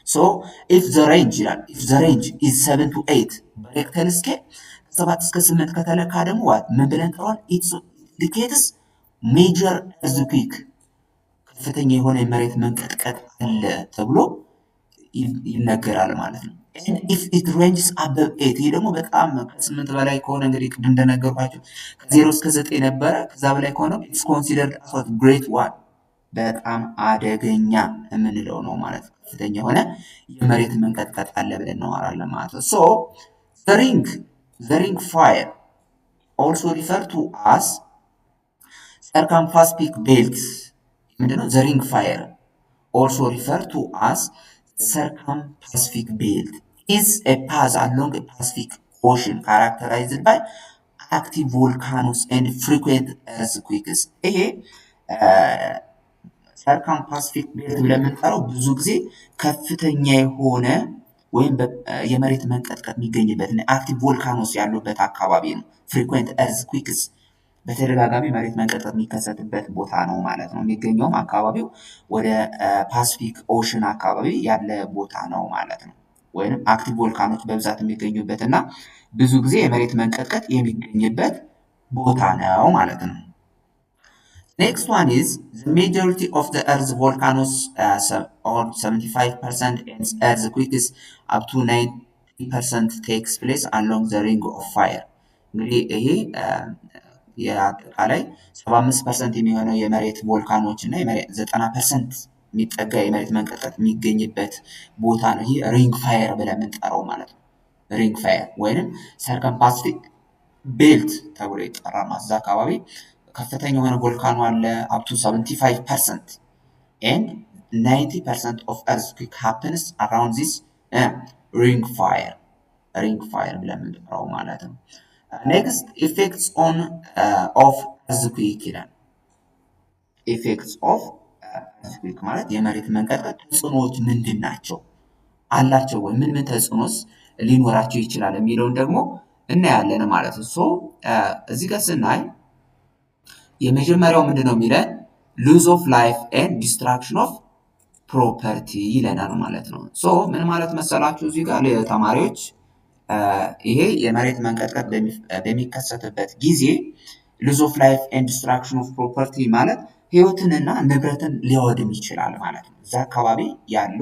ሶ ኢፍ ዘ ሬንጅ ይላል ኢፍ ዘ ሬንጅ ኢዝ 7 to 8 በሬክተር ስኬል ከ7 እስከ 8 ከተለካ ደግሞ ምን ብለን ጥሯል? ኢትስ ኢንዲኬትስ ሜጀር እርዝኩዌክ ከፍተኛ የሆነ የመሬት መንቀጥቀጥ አለ ተብሎ ይነገራል ማለት ነው። ኢፍ ኢት ሬንጅስ አበብ 8 ይሄ ደግሞ በጣም ከ8 በላይ ከሆነ እንግዲህ ቅድም እንደነገርኳቸው ከ0 እስከ 9 ነበረ። ከዛ በላይ ከሆነ ኢትስ ኮንሲደርድ አስ ግሬት ዋን በጣም አደገኛ የምንለው ነው ማለት ነው። ከፍተኛ የሆነ የመሬት መንቀጥቀጥ አለ ብለን እናወራለን ማለት ነው። ሶ ዘ ሪንግ ፋየር ኦልሶ ሪፈር ቱ አስ circumpacific belt ምንድነው? ዘ ሪንግ ፋየር ኦልሶ ሪፈር ቱ አስ circumpacific belt is a path along a Pacific Ocean characterized by active volcanoes and frequent earthquakes። ይሄ ሰርከምፓሲፊክ ቤልት ብለን የምንጠራው ብዙ ጊዜ ከፍተኛ የሆነ ወይም የመሬት መንቀጥቀጥ የሚገኝበት አክቲቭ ቮልካኖስ ያሉበት አካባቢ ነው። ፍሪኩዌንት ኤርዝኩዊክስ በተደጋጋሚ መሬት መንቀጥቀጥ የሚከሰትበት ቦታ ነው ማለት ነው። የሚገኘውም አካባቢው ወደ ፓሲፊክ ኦሽን አካባቢ ያለ ቦታ ነው ማለት ነው። ወይም አክቲቭ ቮልካኖች በብዛት የሚገኙበት እና ብዙ ጊዜ የመሬት መንቀጥቀጥ የሚገኝበት ቦታ ነው ማለት ነው። Next one is the majority of the Earth's volcanoes, or 75%, and earthquakes up to 90% takes place along the ring of fire። እንግዲህ ይሄ የአጠቃላይ 75% የሚሆነው የመሬት ቮልካኖች እና 90% የሚጠጋ የመሬት መንቀጥቀጥ የሚገኝበት ቦታ ነው። ይሄ ሪንግ ፋየር ብለን የምንጠራው ማለት ነው። ሪንግ ፋየር ወይንም ሰርከምፓሲፊክ ቤልት ተብሎ ይጠራል ማለት እዛ አካባቢ ከፍተኛ የሆነ ቮልካኖ አለ። up to 75% and 90% of earthquake happens around this ring fire ብለን የምንጠራው ማለት ነው። next effects of earthquake ይላል። effects of earthquake ማለት የመሬት መንቀጥቀጥ ተጽዕኖዎች ምንድን ናቸው አላቸው ወይ ምን ተጽዕኖስ ሊኖራቸው ይችላል የሚለውን ደግሞ እናያለን ማለት ነው። ሶ እዚህ ጋር ስናይ የመጀመሪያው ምንድነው የሚለን ሉዝ ኦፍ ላይፍ ኤንድ ዲስትራክሽን ኦፍ ፕሮፐርቲ ይለናል ማለት ነው። ሶ ምን ማለት መሰላችሁ እዚህ ጋር ለተማሪዎች ይሄ የመሬት መንቀጥቀጥ በሚከሰትበት ጊዜ ሉዝ ኦፍ ላይፍ ኤንድ ዲስትራክሽን ኦፍ ፕሮፐርቲ ማለት ህይወትንና ንብረትን ሊያወድም ይችላል ማለት ነው። እዛ አካባቢ ያሉ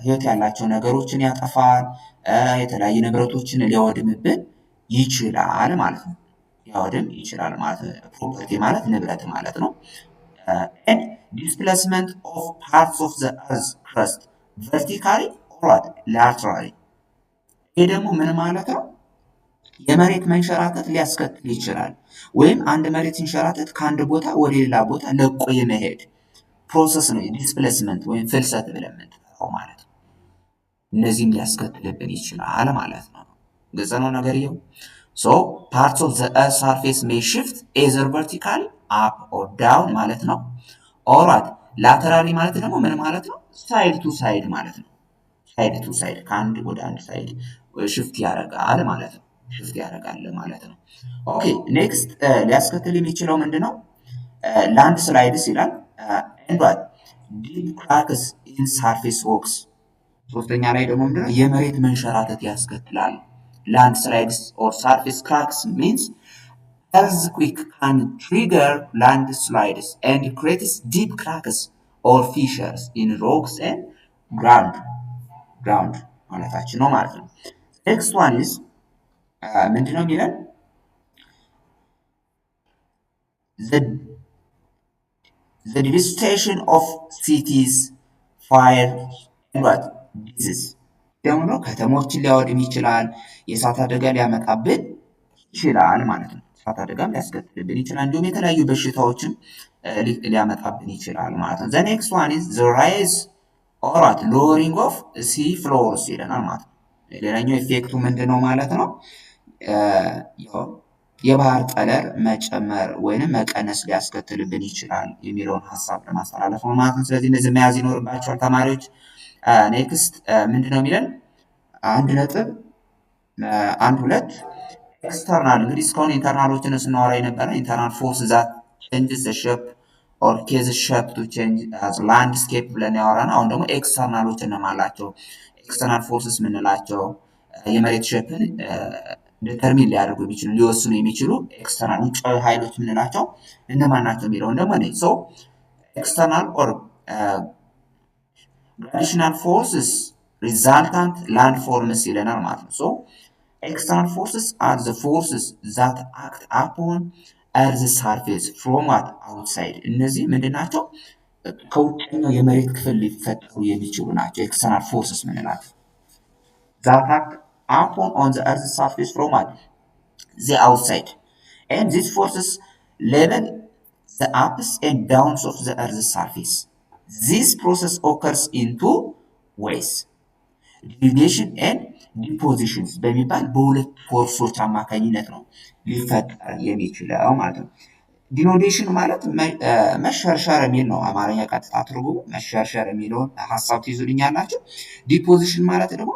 ህይወት ያላቸው ነገሮችን ያጠፋል፣ የተለያዩ ንብረቶችን ሊያወድምብን ይችላል ማለት ነው። ሊያወድም ይችላል ማለት ነው። ፕሮፐርቲ ማለት ንብረት ማለት ነው። and displacement of parts of the earth crust vertically or laterally ይሄ ደግሞ ምን ማለት ነው? የመሬት መንሸራተት ሊያስከትል ይችላል። ወይም አንድ መሬት ሲንሸራተት ከአንድ ቦታ ወደ ሌላ ቦታ ለቆ የመሄድ ፕሮሰስ ነው ዲስፕሌስመንት ወይም ፍልሰት ብለን የምንጠራው ማለት ነው። እነዚህም ሊያስከትልብን ይችላል ማለት ነው። ግልጽ ነው ነገርየው። ሶ parts of the earth surface may shift either vertically up or down ማለት ነው። or laterally ማለት ደግሞ ምን ማለት ነው? side to side ማለት ነው። ሳይድ ቱ ሳይድ ከአንድ ወደ አንድ ሳይድ ሽፍት ያደርጋል ማለት ነው። ሽፍት ያደርጋል ማለት ነው። ኦኬ ኔክስት ሊያስከትል የሚችለው ምንድን ነው? ላንድ ስላይድስ ይላል። ኤንድ ዲፕ ክራክስ ኢን ሳርፌስ ሮክስ። ሶስተኛ ላይ ደግሞ ምንድነው? የመሬት መንሸራተት ያስከትላል። ላንድ ስላይድስ ኦር ሳርፌስ ክራክስ ሚንስ earthquake can trigger landslides and creates deep cracks or fissures in rocks and ground ማለታችን ነው ማለት ነው። ኔክስት ዋን ኢዝ ምንድነው የሚለን? the devastation of cities, fire and what disease ደግሞ ከተሞችን ሊያወድም ይችላል። የእሳት አደጋ ሊያመጣብን ይችላል ማለት ነው። እሳት አደጋም ሊያስከትልብን ይችላል። እንዲሁም የተለያዩ በሽታዎችን ሊያመጣብን ይችላል ማለት ነው። the next one is the rise or what lowering of sea floors ይለናል ማለት ነው። ሌላኛው ኢፌክቱ ምንድን ነው ማለት ነው? የባህር ጠለል መጨመር ወይንም መቀነስ ሊያስከትልብን ይችላል የሚለውን ሀሳብ ለማስተላለፍ ነው ማለት ነው። ስለዚህ እነዚህ መያዝ ይኖርባቸዋል ተማሪዎች። ኔክስት ምንድነው የሚለን? 1.12 ኤክስተርናል እንግዲህ እስካሁን ኢንተርናሎችን ስናወራ የነበረ ኢንተርናል ፎርስ ዛት ቼንጅስ ዘ ሼፕ ኦር ኬዝ ሼፕ ቱ ቼንጅ አዝ ላንድስኬፕ ብለን ያወራን። አሁን ደግሞ ኤክስተርናሎች እነማላቸው? ኤክስተርናል ፎርስስ ምንላቸው የመሬት ሼፕን ዲተርሚን ሊያደርጉ የሚችሉ ሊወስኑ የሚችሉ ኤክስተርናል ውጫዊ ኃይሎች ምንላቸው እነማን ናቸው የሚለውን ደግሞ እኔ ሶ ኤክስተርናል ኦር gravitational forces resultant landforms ይለናል ማለት ነው። ሶ external forces are the forces that act upon earth's surface from what outside እነዚህ ምንድን ናቸው? ከውጭኛው የመሬት ክፍል ሊፈጠሩ የሚችሉ ናቸው። ኤክስተርናል ፎርስስ ምንላቸው that act upon on the earth's surface from what the outside and these forces level the ups and downs of the earth's surface. This process occurs in two ways denudation and depositions በሚባል በሁለት ፎርሶች አማካኝነት ነው ሊፈጠር የሚችለው ማለት ነው። ዲኖዴሽን ማለት መሸርሸር የሚል ነው። አማርኛ ቀጥታ ትርጉሙ መሸርሸር የሚለውን ሀሳብ ትይዙልኛላችሁ። ዲፖዚሽን ማለት ደግሞ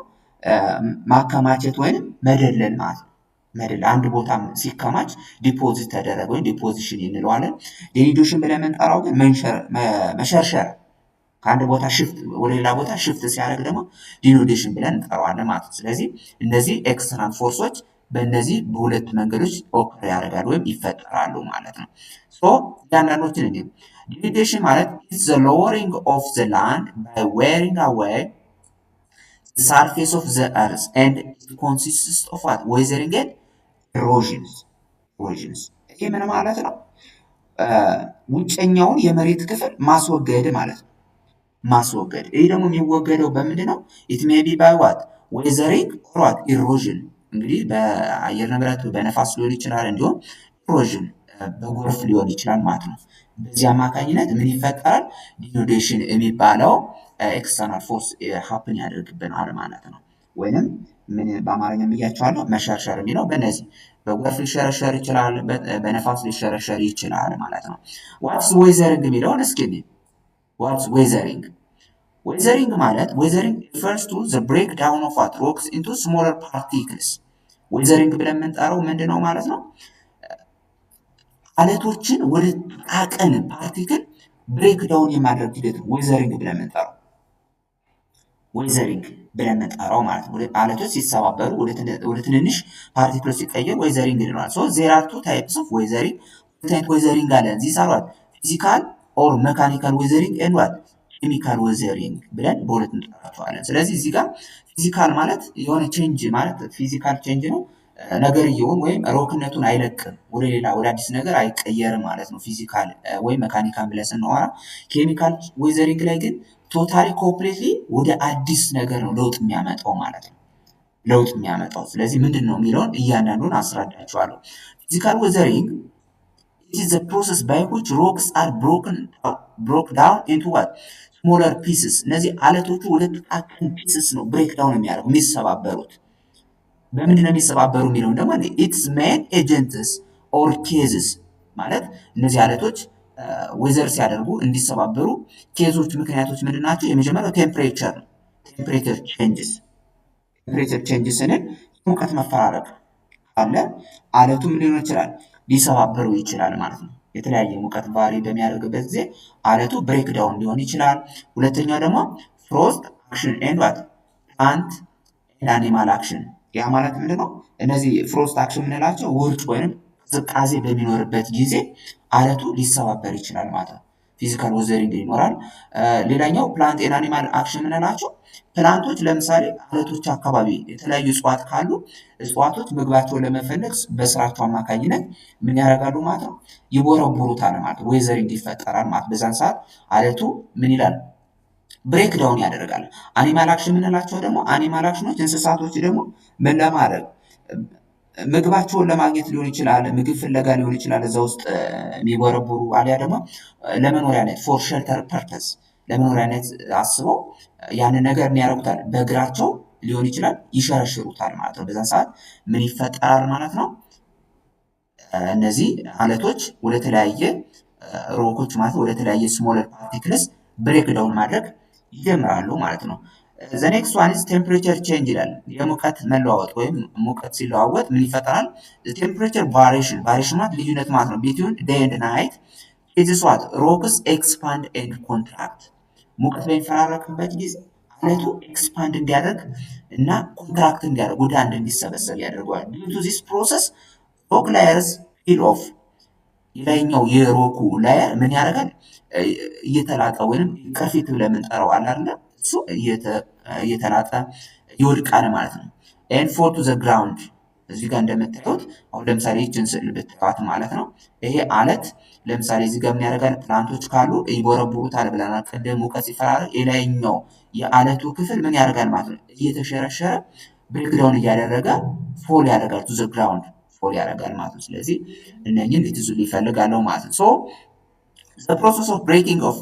ማከማቸት ወይም መደለል ማለት ነው። መደለል አንድ ቦታ ሲከማች ዲፖዚት ተደረገ ወይም ዲፖዚሽን እንለዋለን። ዲኖዴሽን ብለን የምንጠራው ግን መሸርሸር ከአንድ ቦታ ሽፍት ወደ ሌላ ቦታ ሽፍት ሲያደርግ ደግሞ ዲኖዴሽን ብለን እንጠራዋለን ማለት ነው። ስለዚህ እነዚህ ኤክስተርናል ፎርሶች በእነዚህ በሁለት መንገዶች ኦከር ያደርጋሉ ወይም ይፈጠራሉ ማለት ነው። ሶ እያንዳንዶችን እንዲህ ዲኖዴሽን ማለት is the lowering of the land by wearing away the surface of the earth and it consists of what weathering and erosions. ይህ ምን ማለት ነው? ውጨኛውን የመሬት ክፍል ማስወገድ ማለት ነው። ማስወገድ ይህ ደግሞ የሚወገደው በምንድን ነው? ኢት ሜይ ቢ ባይ ዋት ዌዘሪንግ ኦር ዋት ኢሮዥን እንግዲህ በአየር ንብረት በነፋስ ሊሆን ይችላል፣ እንዲሁም ኢሮዥን በጎርፍ ሊሆን ይችላል ማለት ነው። በዚህ አማካኝነት ምን ይፈጠራል? ዲኖዴሽን የሚባለው ኤክስተርናል ፎርስ ሀፕን ያደርግብናል ማለት ነው። ወይንም ምን በአማርኛ ብያቸዋለሁ? መሸርሸር የሚለው በእነዚህ በጎርፍ ሊሸረሸር ይችላል፣ በነፋስ ሊሸረሸር ይችላል ማለት ነው። ዋትስ ዌዘሪንግ የሚለውን እስኪ ዋትስ ዌዘሪንግ? ዌዘሪንግ ማለት ዌዘሪንግ refers to the breakdown of what rocks into smaller particles. ዌዘሪንግ ብለን የምንጠራው ምንድነው ማለት ነው? አለቶችን ወደ ጥቃቅን ፓርቲክል ብሬክዳውን የማድረግ ሂደት ዌዘሪንግ ብለን የምንጠራው ዌዘሪንግ ብለን የምንጠራው ማለት ነው። አለቶች ሲሰባበሩ ወደ ትንንሽ ፓርቲክሎች ሲቀየሩ ዌዘሪንግ ይለዋል። ሶ there are two types of weathering. ሁለት ዌዘሪንግ አለ። these are what physical or mechanical weathering and what ኬሚካል ዌዘሪንግ ብለን በሁለት እንጠራቸዋለን። ስለዚህ እዚህ ጋር ፊዚካል ማለት የሆነ ቼንጅ ማለት ፊዚካል ቼንጅ ነው። ነገርየውን ወይም ሮክነቱን አይለቅም፣ ወደ ሌላ ወደ አዲስ ነገር አይቀየርም ማለት ነው። ፊዚካል ወይም መካኒካል ብለን ስናወራ፣ ኬሚካል ዌዘሪንግ ላይ ግን ቶታሊ ኮምፕሊትሊ ወደ አዲስ ነገር ነው ለውጥ የሚያመጣው ማለት ነው። ለውጥ የሚያመጣው ስለዚህ ምንድን ነው የሚለውን እያንዳንዱን አስረዳቸዋለሁ። ፊዚካል ዌዘሪንግ it is the process by which rocks are broken down into what smaller pieces. እነዚህ አለቶቹ ወደ ጥቃቅን ፒስስ ነው ብሬክ ዳውን የሚያደርጉ የሚሰባበሩት። በምንድን ነው የሚሰባበሩ የሚለውን ደግሞ its main agents or cases ማለት እነዚህ አለቶች ዌዘር ሲያደርጉ እንዲሰባበሩ ኬዞች ምክንያቶች ምንድን ናቸው? የመጀመሪያው ቴምፕሬቸር ነው። ቴምፕሬቸር ቼንጅስ ቴምፕሬቸር ቼንጅ ስንል ሙቀት መፈራረቅ አለ። አለቱ ምን ሊሆን ይችላል? ሊሰባበሩ ይችላል ማለት ነው። የተለያየ ሙቀት ቫሪ በሚያደርግበት ጊዜ አለቱ ብሬክዳውን ሊሆን ይችላል። ሁለተኛው ደግሞ ፍሮስት አክሽን ኤንድ ዋት ፕላንት ኤንድ አኒማል አክሽን። ያ ማለት ምንድነው? እነዚህ ፍሮስት አክሽን የምንላቸው ውርጭ ወይም ቅዝቃዜ በሚኖርበት ጊዜ አለቱ ሊሰባበር ይችላል ማለት ነው። ፊዚካል ወዘሪንግ ይኖራል። ሌላኛው ፕላንት ኤንድ አኒማል አክሽን የምንላቸው ፕላንቶች ለምሳሌ አለቶች አካባቢ የተለያዩ እጽዋት ካሉ እጽዋቶች ምግባቸውን ለመፈለግ በስራቸው አማካኝነት ምን ያደርጋሉ ማለት ነው? ይቦረቡሩታል ማለት ነው። ዌዘሪንግ ይፈጠራል ማለት በዛን ሰዓት አለቱ ምን ይላል? ብሬክ ዳውን ያደርጋል። አኒማል አክሽን የምንላቸው ደግሞ አኒማል አክሽኖች እንስሳቶች ደግሞ ምን ለማድረግ ምግባቸውን ለማግኘት ሊሆን ይችላል፣ ምግብ ፍለጋ ሊሆን ይችላል፣ እዛ ውስጥ የሚቦረቡሩ አሊያ ደግሞ ለመኖሪያነት ፎር ሸልተር ፐርፐስ ለመኖሪያነት አስበው ያንን ነገር ምን ያደርጉታል? በእግራቸው ሊሆን ይችላል ይሸረሽሩታል ማለት ነው። በዛን ሰዓት ምን ይፈጠራል ማለት ነው? እነዚህ አለቶች ወደ ተለያየ ሮኮች ማለት ወደ ተለያየ ስሞለር ፓርቲክልስ ብሬክ ዳውን ማድረግ ይጀምራሉ ማለት ነው። ዘ ኔክስት ዋን ኢዝ ቴምፕሬቸር ቼንጅ ይላል። የሙቀት መለዋወጥ ወይም ሙቀት ሲለዋወጥ ምን ይፈጠራል? ቴምፕሬቸር ቫሪዬሽን ማለት ልዩነት ማለት ነው። ቢትዊን ዴይ ኤንድ ናይት ኢትስ ዋት ሮክስ ኤክስፓንድ ኤንድ ኮንትራክት። ሙቀት በሚፈራረቅበት ጊዜ አለቱ ኤክስፓንድ እንዲያደርግ እና ኮንትራክት እንዲያደርግ ወደ አንድ እንዲሰበሰብ ያደርገዋል። ዲው ቱ ዚስ ፕሮሰስ ሮክ ላየርስ ፊል ኦፍ የላይኛው የሮኩ ላየር ምን ያደርጋል? እየተላጠ ወይም ቅርፊት ብለን የምንጠራው አለ አይደለ? እሱ እየተላጠ ይወድቃል ማለት ነው። ኤንድ ፎል ቱ ዘ ግራውንድ። እዚህ ጋር እንደምታዩት አሁን ለምሳሌ ይህችን ስዕል ብትባት ማለት ነው። ይሄ አለት ለምሳሌ እዚህ ጋር ምን ያደርጋል? ፕላንቶች ካሉ ይቦረቡሩታል ብለናል ቅድም። ሙቀት ሲፈራረቅ የላይኛው የአለቱ ክፍል ምን ያደርጋል ማለት ነው? እየተሸረሸረ ብሬክዳውን እያደረገ ፎል ያደርጋል ቱ ዘ ግራውንድ ፎል ያደርጋል ማለት ነው። ስለዚህ እነኝን ልትይዙ ይፈልጋለሁ ማለት ነው። ሶ the process of breaking of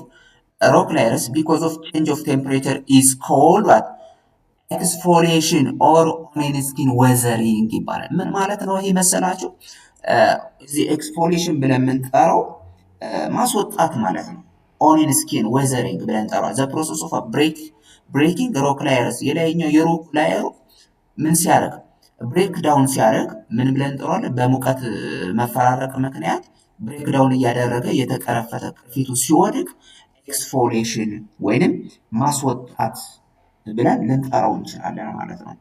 rock layers because of change of temperature is called what? ኤክስፎሊዬሽን ኦር ኦኒየን ስኪን ዌዘሪንግ ይባላል። ምን ማለት ነው ይሄ መሰላችሁ? እዚህ ኤክስፎሊዬሽን ብለን የምንጠራው ማስወጣት ማለት ነው። ኦኒየን ስኪን ዌዘሪንግ ብለን እንጠራዋለን። ዘ ፕሮሰስ ኦፍ ብሬኪንግ ሮክ ላየርስ የላይኛው የሮክ ላየሩ ምን ሲያደርግ ብሬክ ዳውን ሲያደርግ ምን ብለን እንጠራዋለን? በሙቀት መፈራረቅ ምክንያት ብሬክ ዳውን እያደረገ የተቀረፈተ ቅርፊቱ ሲወድቅ ኤክስፎሊዬሽን ወይንም ማስወጣት ብለን ልንጠራው እንችላለን ማለት ነው።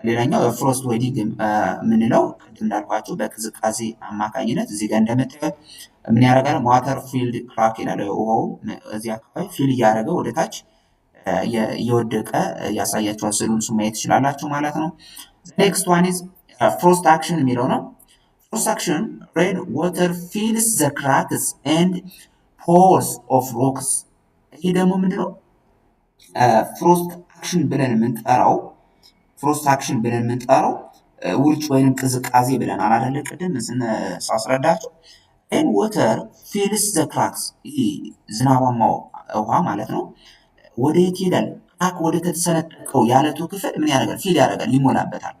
ሌላኛው ፍሮስት ዌዲንግ የምንለው ቅድም እንዳልኳቸው በቅዝቃዜ አማካኝነት እዚህ ጋር እንደምታዩት ምን ያደርጋል? ዋተር ፊልድ ክራክ ይላል። ውሃው እዚህ አካባቢ ፊል እያደረገ ወደ ታች እየወደቀ ያሳያቸዋል። ስዕሉን እሱ ማየት ትችላላችሁ ማለት ነው። ኔክስት ዋን ኢዝ ፍሮስት አክሽን የሚለው ነው። ፍሮስት አክሽን ሬን ዋተር ፊልስ ዘ ክራክስ ኤንድ ፖርስ ኦፍ ሮክስ። ይሄ ደግሞ ምንድነው? ፍሮስት አክሽን ብለን የምንጠራው ውርጭ ወይም ቅዝቃዜ ብለን አላደለ ቅድም ሳስረዳቸው። ኤን ወተር ፊልስ ዘ ክራክስ ዝናባማው ውሃ ማለት ነው። ወደ የት ይሄዳል? ክራክ ወደ ተሰነጠቀው የአለቱ ክፍል ምን ያደርጋል? ፊል ያደርጋል፣ ይሞላበታል።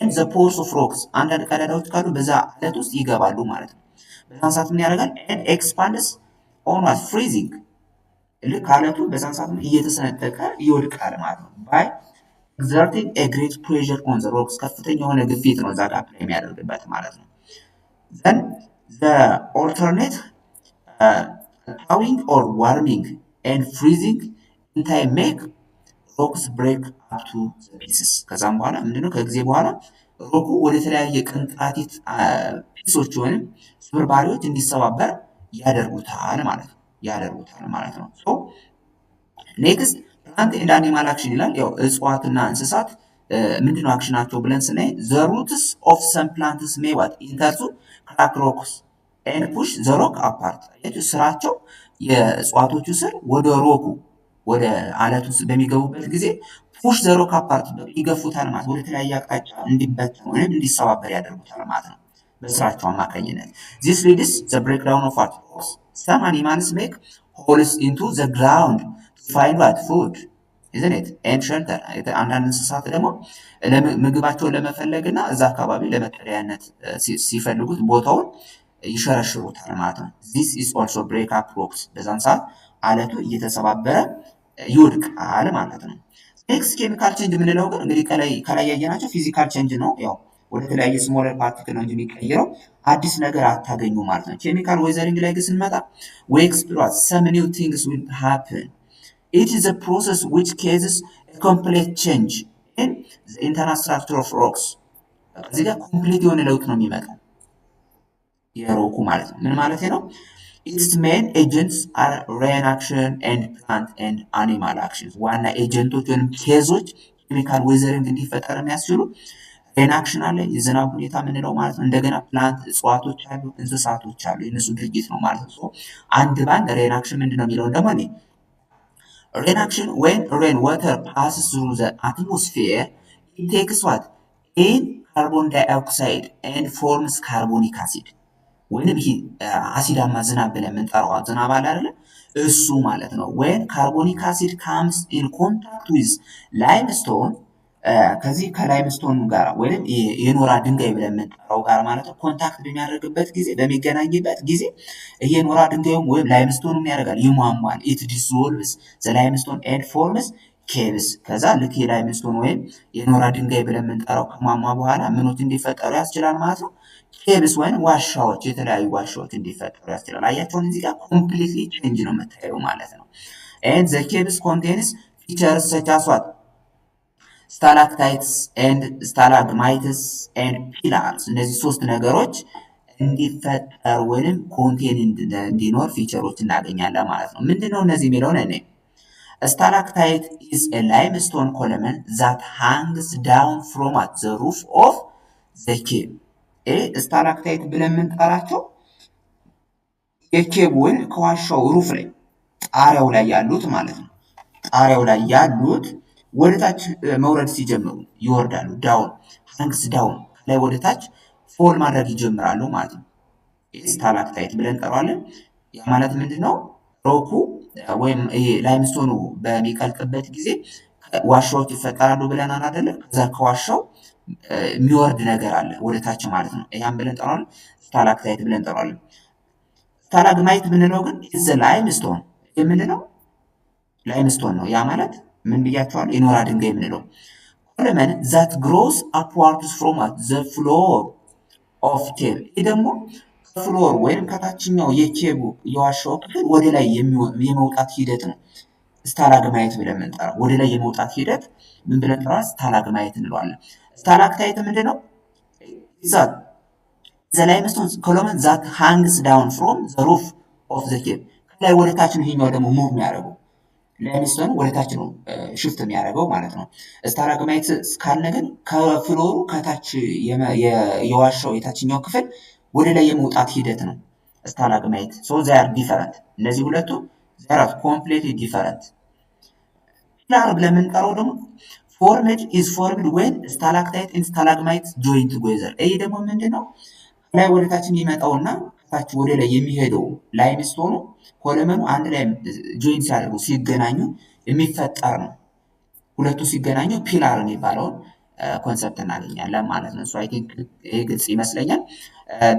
ኤን ዘ ፖርስ ኦፍ ሮክስ አንዳንድ ቀዳዳዎች ካሉ በዛ አለት ውስጥ ይገባሉ ማለት ነው። በዛን ሰዓት ምን ያደርጋል? ኤን ኤክስፓንድስ ኦን ዋት ፍሪዚንግ ልክ አለቱ በዛን ሰዓት እየተሰነጠቀ ይወድቃል ማለት ነው። ባይ ኤግዘርቲንግ ኤ ግሬት ፕሬዠር ኦን ዘ ሮክስ ከፍተኛ የሆነ ግፊት ነው እዛ ጋር የሚያደርግበት ማለት ነው። ዘን ዘ ኦልተርኔት ታዊንግ ኦር ዋርሚንግ ኤንድ ፍሪዚንግ ኢን ታይም ሜክ ሮክስ ብሬክ አፕ ቱ ፒስስ። ከዛም በኋላ ምንድነው ከጊዜ በኋላ ሮኩ ወደ ተለያየ ቅንጣቲት ፒሶች ወይም ስብርባሪዎች እንዲሰባበር ያደርጉታል ማለት ነው። ሶ ኔክስት ፕላንት ኤንድ አኒማል አክሽን ይላል። ያው እጽዋትና እንስሳት ምንድነው አክሽናቸው ብለን ስናይ ዘ ሩትስ ኦፍ ሰም ፕላንትስ ሜይ ዋት ኢንተርቱ ክራክ ሮክስ ኤንድ ፑሽ ዘ ሮክ አፓርት። ስራቸው የእጽዋቶቹ ስር ወደ ሮኩ ወደ አለቱ በሚገቡበት ጊዜ ፑሽ ዘ ሮክ አፓርት ይገፉታል ማለት ወደ ተለያየ አቅጣጫ እንዲበተን ወይም እንዲሰባበር ያደርጉታል ማለት ነው በስራቸው አማካኝነት። ዚስ ሊድስ ዘ ብሬክዳውን ኦፍ ዋት ሮክስ። ሰም አኒማልስ ሜክ ሆልስ ኢንቱ ዘ ግራውንድ ቱ ፋይንድ ዋት ፉድ ኢዝንት ኢት ኤንድ ሸልተር። አንዳንድ እንስሳት ደግሞ ምግባቸውን ለመፈለግና እዛ አካባቢ ለመጠለያነት ሲፈልጉት ቦታውን ይሸረሽሩታል ማለት ነው። ዚስ ኢዝ ኦልሶ ብሬክ አፕ ሮክስ። በዛን ሰዓት አለቱ እየተሰባበረ ይወድቃል ማለት ነው። ኔክስት ኬሚካል ቼንጅ የምንለው ግን እንግዲህ ከላይ ያየናቸው ፊዚካል ቼንጅ ነው። ያው ወደ ተለያየ ስሞለር ፓርቲክል ነው እንጂ የሚቀይረው አዲስ ነገር አታገኙ ማለት ነው። ኬሚካል ዌዘሪንግ ላይ ግን ስንመጣ we explore some new things will happen. It is a process which causes a complete change in the internal structure of rocks. እዚህ ጋር ኮምፕሊት የሆነ ለውጥ ነው የሚመጣው የሮኩ ማለት ነው። ምን ማለት ነው? Its main agents are rain action and plant and animal actions. ዋና ኤጀንቶች ወይም ኬዞች ኬሚካል ዌዘሪንግ እንዲፈጠር የሚያስችሉ ሬን አክሽን አለ፣ የዝናብ ሁኔታ የምንለው ማለት ነው። እንደገና ፕላንት እጽዋቶች አሉ፣ እንስሳቶች አሉ፣ የእነሱ ድርጊት ነው ማለት ነው። አንድ ባንድ ሬን አክሽን ምንድን ነው የሚለውን ደግሞ እኔ rain action when rain water passes through the atmosphere, it takes what? In carbon dioxide and forms carbonic acid. ወይንም ይሄ አሲዳማ ዝናብ ብለን የምንጠራው ዝናብ አለ አይደለ? እሱ ማለት ነው። when carbonic acid comes in contact with limestone ከዚህ ከላይምስቶን ጋር ወይም የኖራ ድንጋይ ብለን የምንጠራው ጋር ማለት ነው ኮንታክት በሚያደርግበት ጊዜ በሚገናኝበት ጊዜ ይሄ ኖራ ድንጋዩም ወይም ላይምስቶኑም ያደርጋል ይሟሟል። ኢት ዲሶልቭስ ዘ ላይምስቶን ኤንድ ፎርምስ ኬቭስ። ከዛ ልክ የላይምስቶን ወይም የኖራ ድንጋይ ብለን የምንጠራው ከሟሟ በኋላ ምኖች እንዲፈጠሩ ያስችላል ማለት ነው። ኬቭስ ወይም ዋሻዎች፣ የተለያዩ ዋሻዎች እንዲፈጠሩ ያስችላል። አያቸውን እዚህ ጋር ኮምፕሊትሊ ቼንጅ ነው የምታየው ማለት ነው። ኤንድ ዘ ኬቭስ ኮንቴንስ ፊቸርስ ሰች አስ ዋት ስታላክታይትስ ኤንድ ስታላግማይትስ ኤንድ ፒላርስ። እነዚህ ሶስት ነገሮች እንዲፈጠር ወይም ኮንቴን እንዲኖር ፊቸሮች እናገኛለን ማለት ነው። ምንድነው እነዚህ የሚለውን እኔ ስታላክታይት ኢዝ ኤ ላይምስቶን ኮለመን ዛት ሃንግስ ዳውን ፍሮም አት ዘ ሩፍ ኦፍ ዘ ኬቭ። ስታላክታይት ብለን የምንጠራቸው የኬቭ ወይም ከዋሻው ሩፍ ላይ ጣሪያው ላይ ያሉት ማለት ነው። ጣሪያው ላይ ያሉት ወደታች መውረድ ሲጀምሩ ይወርዳሉ። ዳውን ሃንግስ ዳውን ላይ ወደታች ፎል ማድረግ ይጀምራሉ ማለት ነው። ስታላክታይት ብለን እንጠራዋለን። ያ ማለት ምንድነው? ሮኩ ወይም ይሄ ላይምስቶኑ በሚቀልጥበት ጊዜ ዋሻዎች ይፈጠራሉ ብለናል አይደለ? ከዛ ከዋሻው የሚወርድ ነገር አለ ወደታች ማለት ነው። ያን ብለን እንጠራዋለን ስታላክታይት ብለን እንጠራዋለን። ስታላግማይት ምንለው ግን ኢዝ ላይምስቶን የምንለው ላይምስቶን ነው። ያ ማለት ምን ብያቸዋለሁ? የኖራ ድንጋይ የምንለው ኮለመን ዛት ግሮስ አፕዋርድስ ፍሮም ዘ ፍሎር ኦፍ ኬቭ። ይህ ደግሞ ከፍሎር ወይም ከታችኛው የኬቡ የዋሻው ክፍል ወደ ላይ የመውጣት ሂደት ነው ስታላግማይት ብለን የምንጠራው። ወደ ላይ የመውጣት ሂደት ምን ብለን እንጠራዋለን? ስታላግማይት እንለዋለን። ስታላክታይት ምንድን ነው? ዛት ዘ ላይምስቶን ኮለመን ዛት ሃንግስ ዳውን ፍሮም ዘ ሩፍ ኦፍ ዘ ኬቭ። ከላይ ወደ ታች ነው ይሄኛው ደግሞ ሙቭ የሚያደርገው ላይምስቶን ወደ ታች ነው ሽፍት የሚያደርገው ማለት ነው። ስታላግማይት ካልነ ግን ከፍሎሩ ከታች የዋሻው የታችኛው ክፍል ወደ ላይ የመውጣት ሂደት ነው ስታላግማይት። ሶ ዜ አር ዲፈረንት። እነዚህ ሁለቱ ዜ አር ኮምፕሊትሊ ዲፈረንት። ፒላር ብለን የምንጠራው ደግሞ ፎርምድ ኢዝ ፎርምድ ዌን ስታላክታይት ኤንድ ስታላግማይት ጆይን ቱጌዘር። ይህ ደግሞ ምንድነው? ከላይ ወደ ታች የሚመጣውና ከታች ወደ ላይ የሚሄደው ላይምስቶኑ ኮለመኑ አንድ ላይ ጆይን ሲያደርጉ ሲገናኙ የሚፈጠር ነው። ሁለቱ ሲገናኙ ፒላር የሚባለውን ኮንሰፕት እናገኛለን ማለት ነው። አይ ቲንክ ይሄ ግልጽ ይመስለኛል።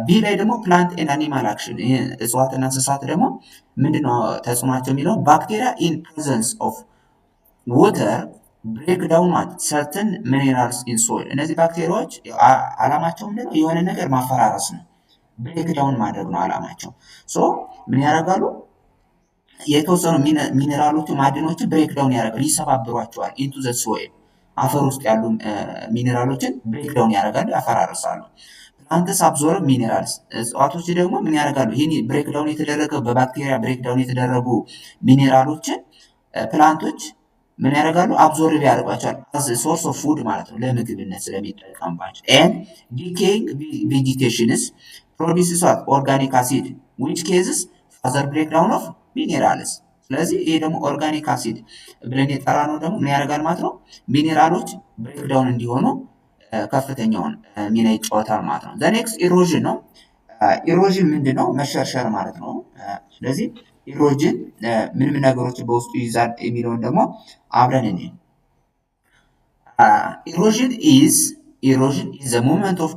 ቢ ላይ ደግሞ ፕላንት ኤንድ አኒማል አክሽን፣ እጽዋትና እንስሳት ደግሞ ምንድነው ተጽዕኗቸው የሚለው ባክቴሪያ ኢን ፕሬዘንስ ኦፍ ወተር ብሬክ ዳውን ሰርተን ሚኔራልስ ኢን ሶይል። እነዚህ ባክቴሪያዎች አላማቸው ምንድነው? የሆነ ነገር ማፈራረስ ነው። ብሬክ ዳውን ማድረግ ነው አላማቸው። ሶ ምን ያደርጋሉ? የተወሰኑ ሚኔራሎቹ ማዕድኖችን ብሬክ ዳውን ያደርጋሉ፣ ይሰባብሯቸዋል። ኢንቱ ዘ ሶይል አፈር ውስጥ ያሉ ሚኔራሎችን ብሬክ ዳውን ያደርጋሉ፣ ያፈራርሳሉ። ፕላንትስ አብዞርብ ሚኔራልስ፣ እጽዋቶች ደግሞ ምን ያደርጋሉ? ይህን ብሬክ ዳውን የተደረገ በባክቴሪያ ብሬክ ዳውን የተደረጉ ሚኔራሎችን ፕላንቶች ምን ያደርጋሉ? አብዞርብ ያደርጓቸዋል። ሶርስ ኦፍ ፉድ ማለት ነው፣ ለምግብነት ስለሚጠቀምባቸው። ኤንድ ዲኬይንግ ቬጂቴሽንስ ፕሮዲውስስ ኦርጋኒክ አሲድ ዊች ኬዝስ ፋዘር ብሬክ ዳውን ኦፍ ሚኔራልስ። ስለዚህ ይሄ ደግሞ ኦርጋኒክ አሲድ ብለን የጠራነው ደግሞ ምን ያደርጋል ማለት ነው? ሚኔራሎች ብሬክዳውን እንዲሆኑ ከፍተኛውን ሚና ይጫወታል ማለት ነው። ኔክስት ኢሮዥን ነው። ኢሮዥን ምንድን ነው? መሸርሸር ማለት ነው። ስለዚህ ኢሮዥን ምን ምን ነገሮችን በውስጡ ይይዛል የሚለውን ደግሞ አብረን እኔ ኢሮዥን ኢዝ ዘ ሙቭመንት ኦፍ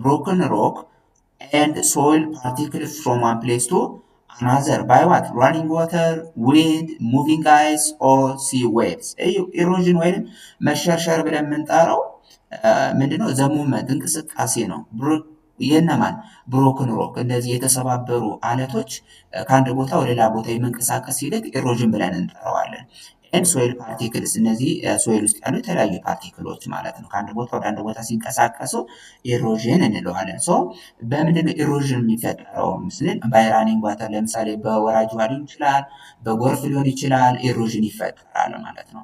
ብሮከን ሮክ ኤንድ ሶይል ፓርቲክልስ ፍሮም ዋን ፕሌስ ቱ another by what running water, wind, moving ice or sea waves። ኢሮዥን ወይም መሸርሸር ብለን የምንጠራው ምንድነው? ዘሙመንት እንቅስቃሴ ነው። የነማን ብሮክን ሮክ እነዚህ የተሰባበሩ አለቶች ከአንድ ቦታ ወደ ሌላ ቦታ የመንቀሳቀስ ሂደት ኢሮዥን ብለን እንጠራዋለን። ኤንድ ሶይል ፓርቲክልስ እነዚህ ሶይል ውስጥ ያሉ የተለያዩ ፓርቲክሎች ማለት ነው ከአንድ ቦታ ወደ አንድ ቦታ ሲንቀሳቀሱ ኢሮዥን እንለዋለን። ሶ በምንድነው ኢሮዥን የሚፈጠረው ስንል ባይራኒንግ ዋተር ለምሳሌ በወራጅ ውሃ ሊሆን ይችላል፣ በጎርፍ ሊሆን ይችላል፣ ኢሮዥን ይፈጠራል ማለት ነው።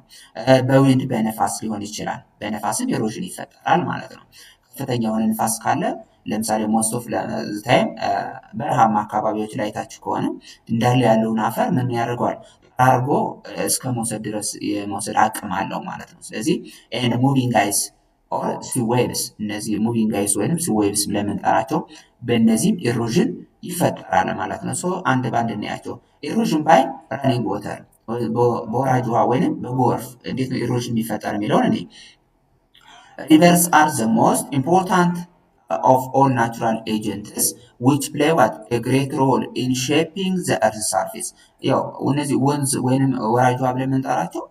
በዊንድ በነፋስ ሊሆን ይችላል፣ በነፋስም ኢሮዥን ይፈጠራል ማለት ነው። ከፍተኛ የሆነ ንፋስ ካለ ለምሳሌ ሞስት ኦፍ ታይም በረሃማ አካባቢዎች ላይ ታችሁ ከሆነ እንዳለ ያለውን አፈር ምን ያደርገዋል አርጎ እስከ መውሰድ ድረስ የመውሰድ አቅም አለው ማለት ነው። ስለዚህ ኤንድ ሙቪንግ አይስ ኦር ሲ ዌቭስ እነዚህ ሙቪንግ አይስ ወይም ሲ ዌቭስ ለምንጠራቸው በእነዚህም ኢሮዥን ይፈጠራል ማለት ነው። ሶ አንድ ባንድ እናያቸው። ኢሮዥን ባይ ራኒንግ ዋተር በወራጅ ውሃ ወይም በጎርፍ እንዴት ነው ኢሮዥን የሚፈጠር የሚለውን እኔ rivers are the most important of all natural agents which play what a great role in shaping the earth's surface። ያው እነዚህ ወንዝ ወይንም ወራጅ ውሃ ብለን የምንጠራቸው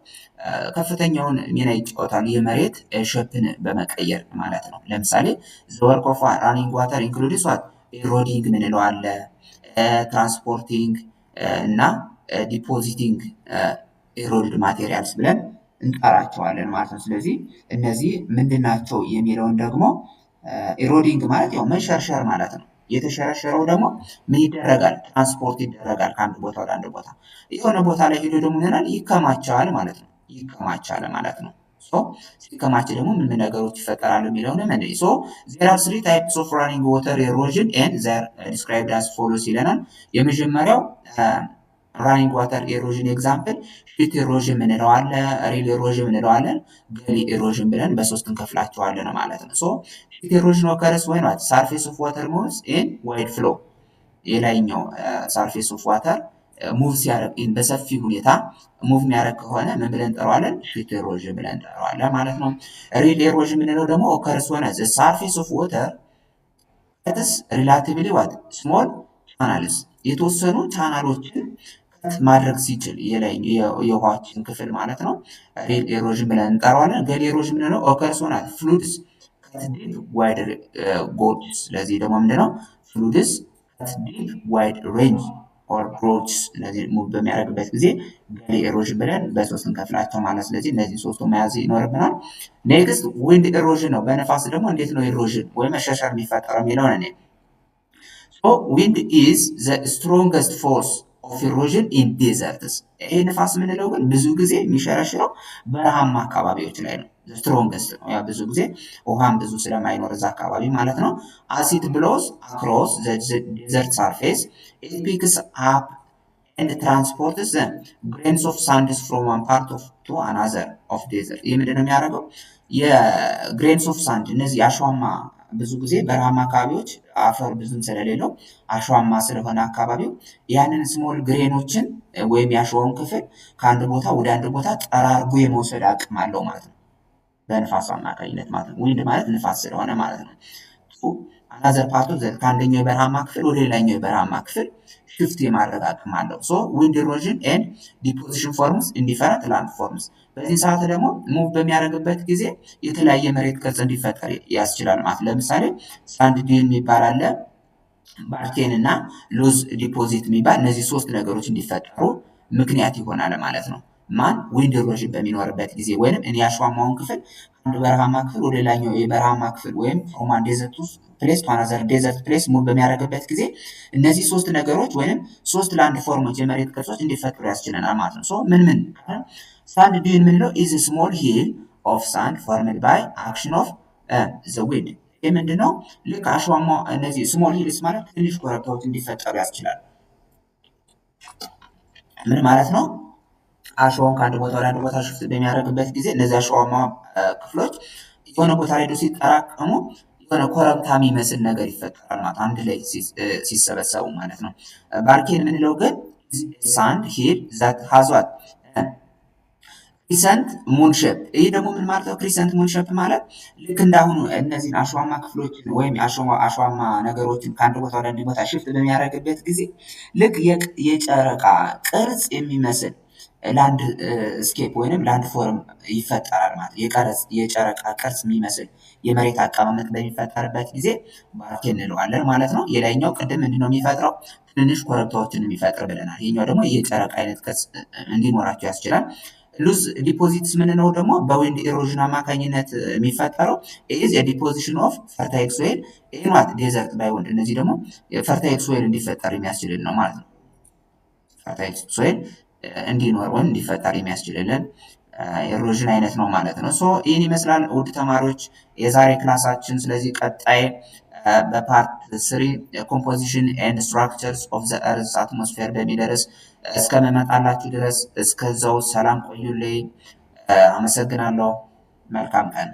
ከፍተኛውን ሚና ይጫወታሉ የመሬት ሼፕን በመቀየር ማለት ነው። ለምሳሌ the work of running water includes what eroding ምንለው አለ፣ ትራንስፖርቲንግ እና ዲፖዚቲንግ eroded materials ብለን እንጠራቸዋለን ማለት ነው። ስለዚህ እነዚህ ምንድናቸው የሚለውን ደግሞ ኢሮዲንግ ማለት ያው መሸርሸር ማለት ነው። የተሸረሸረው ደግሞ ምን ይደረጋል? ትራንስፖርት ይደረጋል ከአንድ ቦታ ወደ አንድ ቦታ። የሆነ ቦታ ላይ ሄዶ ደግሞ ይሆናል ይከማቻል ማለት ነው። ይከማቻል ማለት ነው። ሶ ሲከማች ደግሞ ምን ነገሮች ይፈጠራሉ የሚለውን ምን ሶ there are three types of running water erosion and they are described as follows ይለናል። የመጀመሪያው ራኒንግ ዋተር ኤሮዥን ኤግዛምፕል ሺት ኤሮዥን ምንለው አለ፣ ሪል ኤሮዥን ምንለው አለ፣ ገሊ ኤሮዥን ብለን በሶስት እንከፍላቸዋለን ማለት ነው። ሶ ሺት ኤሮዥን ኦከርስ when what surface of water moves in wide flow የላይኛው surface of water ሙቭ ሲያደርግ በሰፊ ሁኔታ ሙቭ የሚያደርግ ከሆነ ምን ብለን እንጠራዋለን? ሺት ኤሮዥን ብለን እንጠራዋለን ማለት ነው። ሪል ኤሮዥን ምንለው ደግሞ ኦከርስ when the surface of water is relatively what small channels የተወሰኑ ቻናሎችን ማድረግ ሲችል የውሃችን ክፍል ማለት ነው ሪል ኤሮዥን ብለን እንጠራዋለን። ገሊ ኤሮዥን ምንለው ኦከርስ when fluids cut deep wide gorges ስለዚህ ደግሞ ምንድነው fluids cut deep wide range or gorges ስለዚህ ሙቭ በሚያደርግበት ጊዜ ገሊ ኤሮዥን ብለን በሶስት እንከፍላቸው ማለት ስለዚህ እነዚህ ሶስቱ መያዝ ይኖርብናል። ኔክስት ዊንድ ኤሮዥን ነው። በነፋስ ደግሞ እንዴት ነው ኤሮዥን ወይም መሸርሸር የሚፈጠረው የሚለውን እኔ So wind is the strongest force of erosion in deserts። ይሄ ንፋስ የምንለው ግን ብዙ ጊዜ የሚሸረሽረው በረሃማ አካባቢዎች ላይ ነው። ስትሮንገስት ነው። ያ ብዙ ጊዜ ውሃም ብዙ ስለማይኖር እዛ አካባቢ ማለት ነው። as it blows across the desert surface it picks up and transports the grains of sands from one part of to another of desert። ይህ ምንድነው የሚያደርገው? የግሬንስ ኦፍ ሳንድ እነዚህ አሸዋማ ብዙ ጊዜ በረሃማ አካባቢዎች አፈር ብዙም ስለሌለው አሸዋማ ስለሆነ አካባቢው ያንን ስሞል ግሬኖችን ወይም ያሸዋውን ክፍል ከአንድ ቦታ ወደ አንድ ቦታ ጠራርጎ የመውሰድ አቅም አለው ማለት ነው። በንፋስ አማካኝነት ማለት ነው። ዊንድ ማለት ንፋስ ስለሆነ ማለት ነው። አናዘር ፓርት ኦፍ ከአንደኛው የበረሃማ ክፍል ወደ ሌላኛው የበረሃማ ክፍል ሽፍት የማድረግ አቅም አለው። ሶ ዊንድ ኢሮዥን ኤንድ ዲፖዚሽን ፎርምስ ኢን ዲፈረንት ላንድ ፎርምስ። በዚህ ሰዓት ደግሞ ሙቭ በሚያደርግበት ጊዜ የተለያየ መሬት ቅርጽ እንዲፈጠር ያስችላል ማለት ለምሳሌ ሳንድ ዲን የሚባል አለ፣ ባርኬን እና ሉዝ ዲፖዚት የሚባል እነዚህ ሶስት ነገሮች እንዲፈጠሩ ምክንያት ይሆናል ማለት ነው። ማን ዊንድ ኢሮዥን በሚኖርበት ጊዜ ወይንም እኔ ያሸዋማውን ክፍል አንድ በረሃማ ክፍል ወደ ሌላኛው የበረሃማ ክፍል ወይም ፍሮም ዋን ዴዘርት ፕሌስ ቱ አናዘር ዴዘርት ፕሌስ ሙቭ በሚያደርግበት ጊዜ እነዚህ ሶስት ነገሮች ወይንም ሶስት ላንድ ፎርሞች የመሬት ቅርጾች እንዲፈጠሩ ያስችለናል ማለት ነው። ሶ ምን ሳንድ ዲን የምንለው ኢዝ ስሞል ሂል ኦፍ ሳንድ ፎርምድ ባይ አክሽን ኦፍ ዘ ዊንድ። ይህ ምንድነው? ልክ አሸዋማ እነዚህ ስሞል ሂልስ ማለት ትንሽ ኮረብታዎች እንዲፈጠሩ ያስችላል። ምን ማለት ነው? አሸዋውን ከአንድ ቦታ ወደ አንድ ቦታ ሽፍት በሚያደርግበት ጊዜ እነዚህ አሸዋማ ክፍሎች የሆነ ቦታ ላይ ሲጠራቀሙ የሆነ ኮረብታ የሚመስል ነገር ይፈጠራል ማለት አንድ ላይ ሲሰበሰቡ ማለት ነው። ባርኬን የምንለው ግን ሳንድ ሂል ዛት ሃዝ ዋት ክሪሰንት ሙንሸፕ። ይህ ደግሞ ምን ማለት ነው? ክሪሰንት ሙንሸፕ ማለት ልክ እንዳሁኑ እነዚህን አሸዋማ ክፍሎችን ወይም አሸዋማ ነገሮችን ከአንድ ቦታ ወደ አንድ ቦታ ሽፍት በሚያደርግበት ጊዜ ልክ የጨረቃ ቅርጽ የሚመስል ላንድ ስኬፕ ወይንም ላንድ ፎርም ይፈጠራል ማለት የጨረቃ ቅርጽ የሚመስል የመሬት አቀማመጥ በሚፈጠርበት ጊዜ ባርኬ እንለዋለን ማለት ነው። የላይኛው ቅድም ምንድነው የሚፈጥረው? ትንንሽ ኮረብታዎችን የሚፈጥር ብለናል። ይህኛው ደግሞ የጨረቃ አይነት ቅርጽ እንዲኖራቸው ያስችላል። ሉዝ ዲፖዚትስ የምንለው ደግሞ በዊንድ ኤሮዥን አማካኝነት የሚፈጠረው ኢዝ ዲፖዚሽን ኦፍ ፈርታይል ሶይል ኢንዋት ዴዘርት ባይ ወንድ። እነዚህ ደግሞ ፈርታይል ሶይል እንዲፈጠር የሚያስችልን ነው ማለት ነው። ፈርታይል ሶይል እንዲኖር ወይም እንዲፈጠር የሚያስችልልን ኤሮዥን አይነት ነው ማለት ነው። ሶ ይህን ይመስላል ውድ ተማሪዎች የዛሬ ክላሳችን። ስለዚህ ቀጣይ በፓርት ስሪ ኮምፖዚሽን ኤንድ ስትራክቸርስ ኦፍ ዘ እርዝ አትሞስፌር በሚል ርዕስ እስከምመጣላችሁ ድረስ እስከዛው ሰላም ቆዩልኝ። አመሰግናለሁ። መልካም ቀን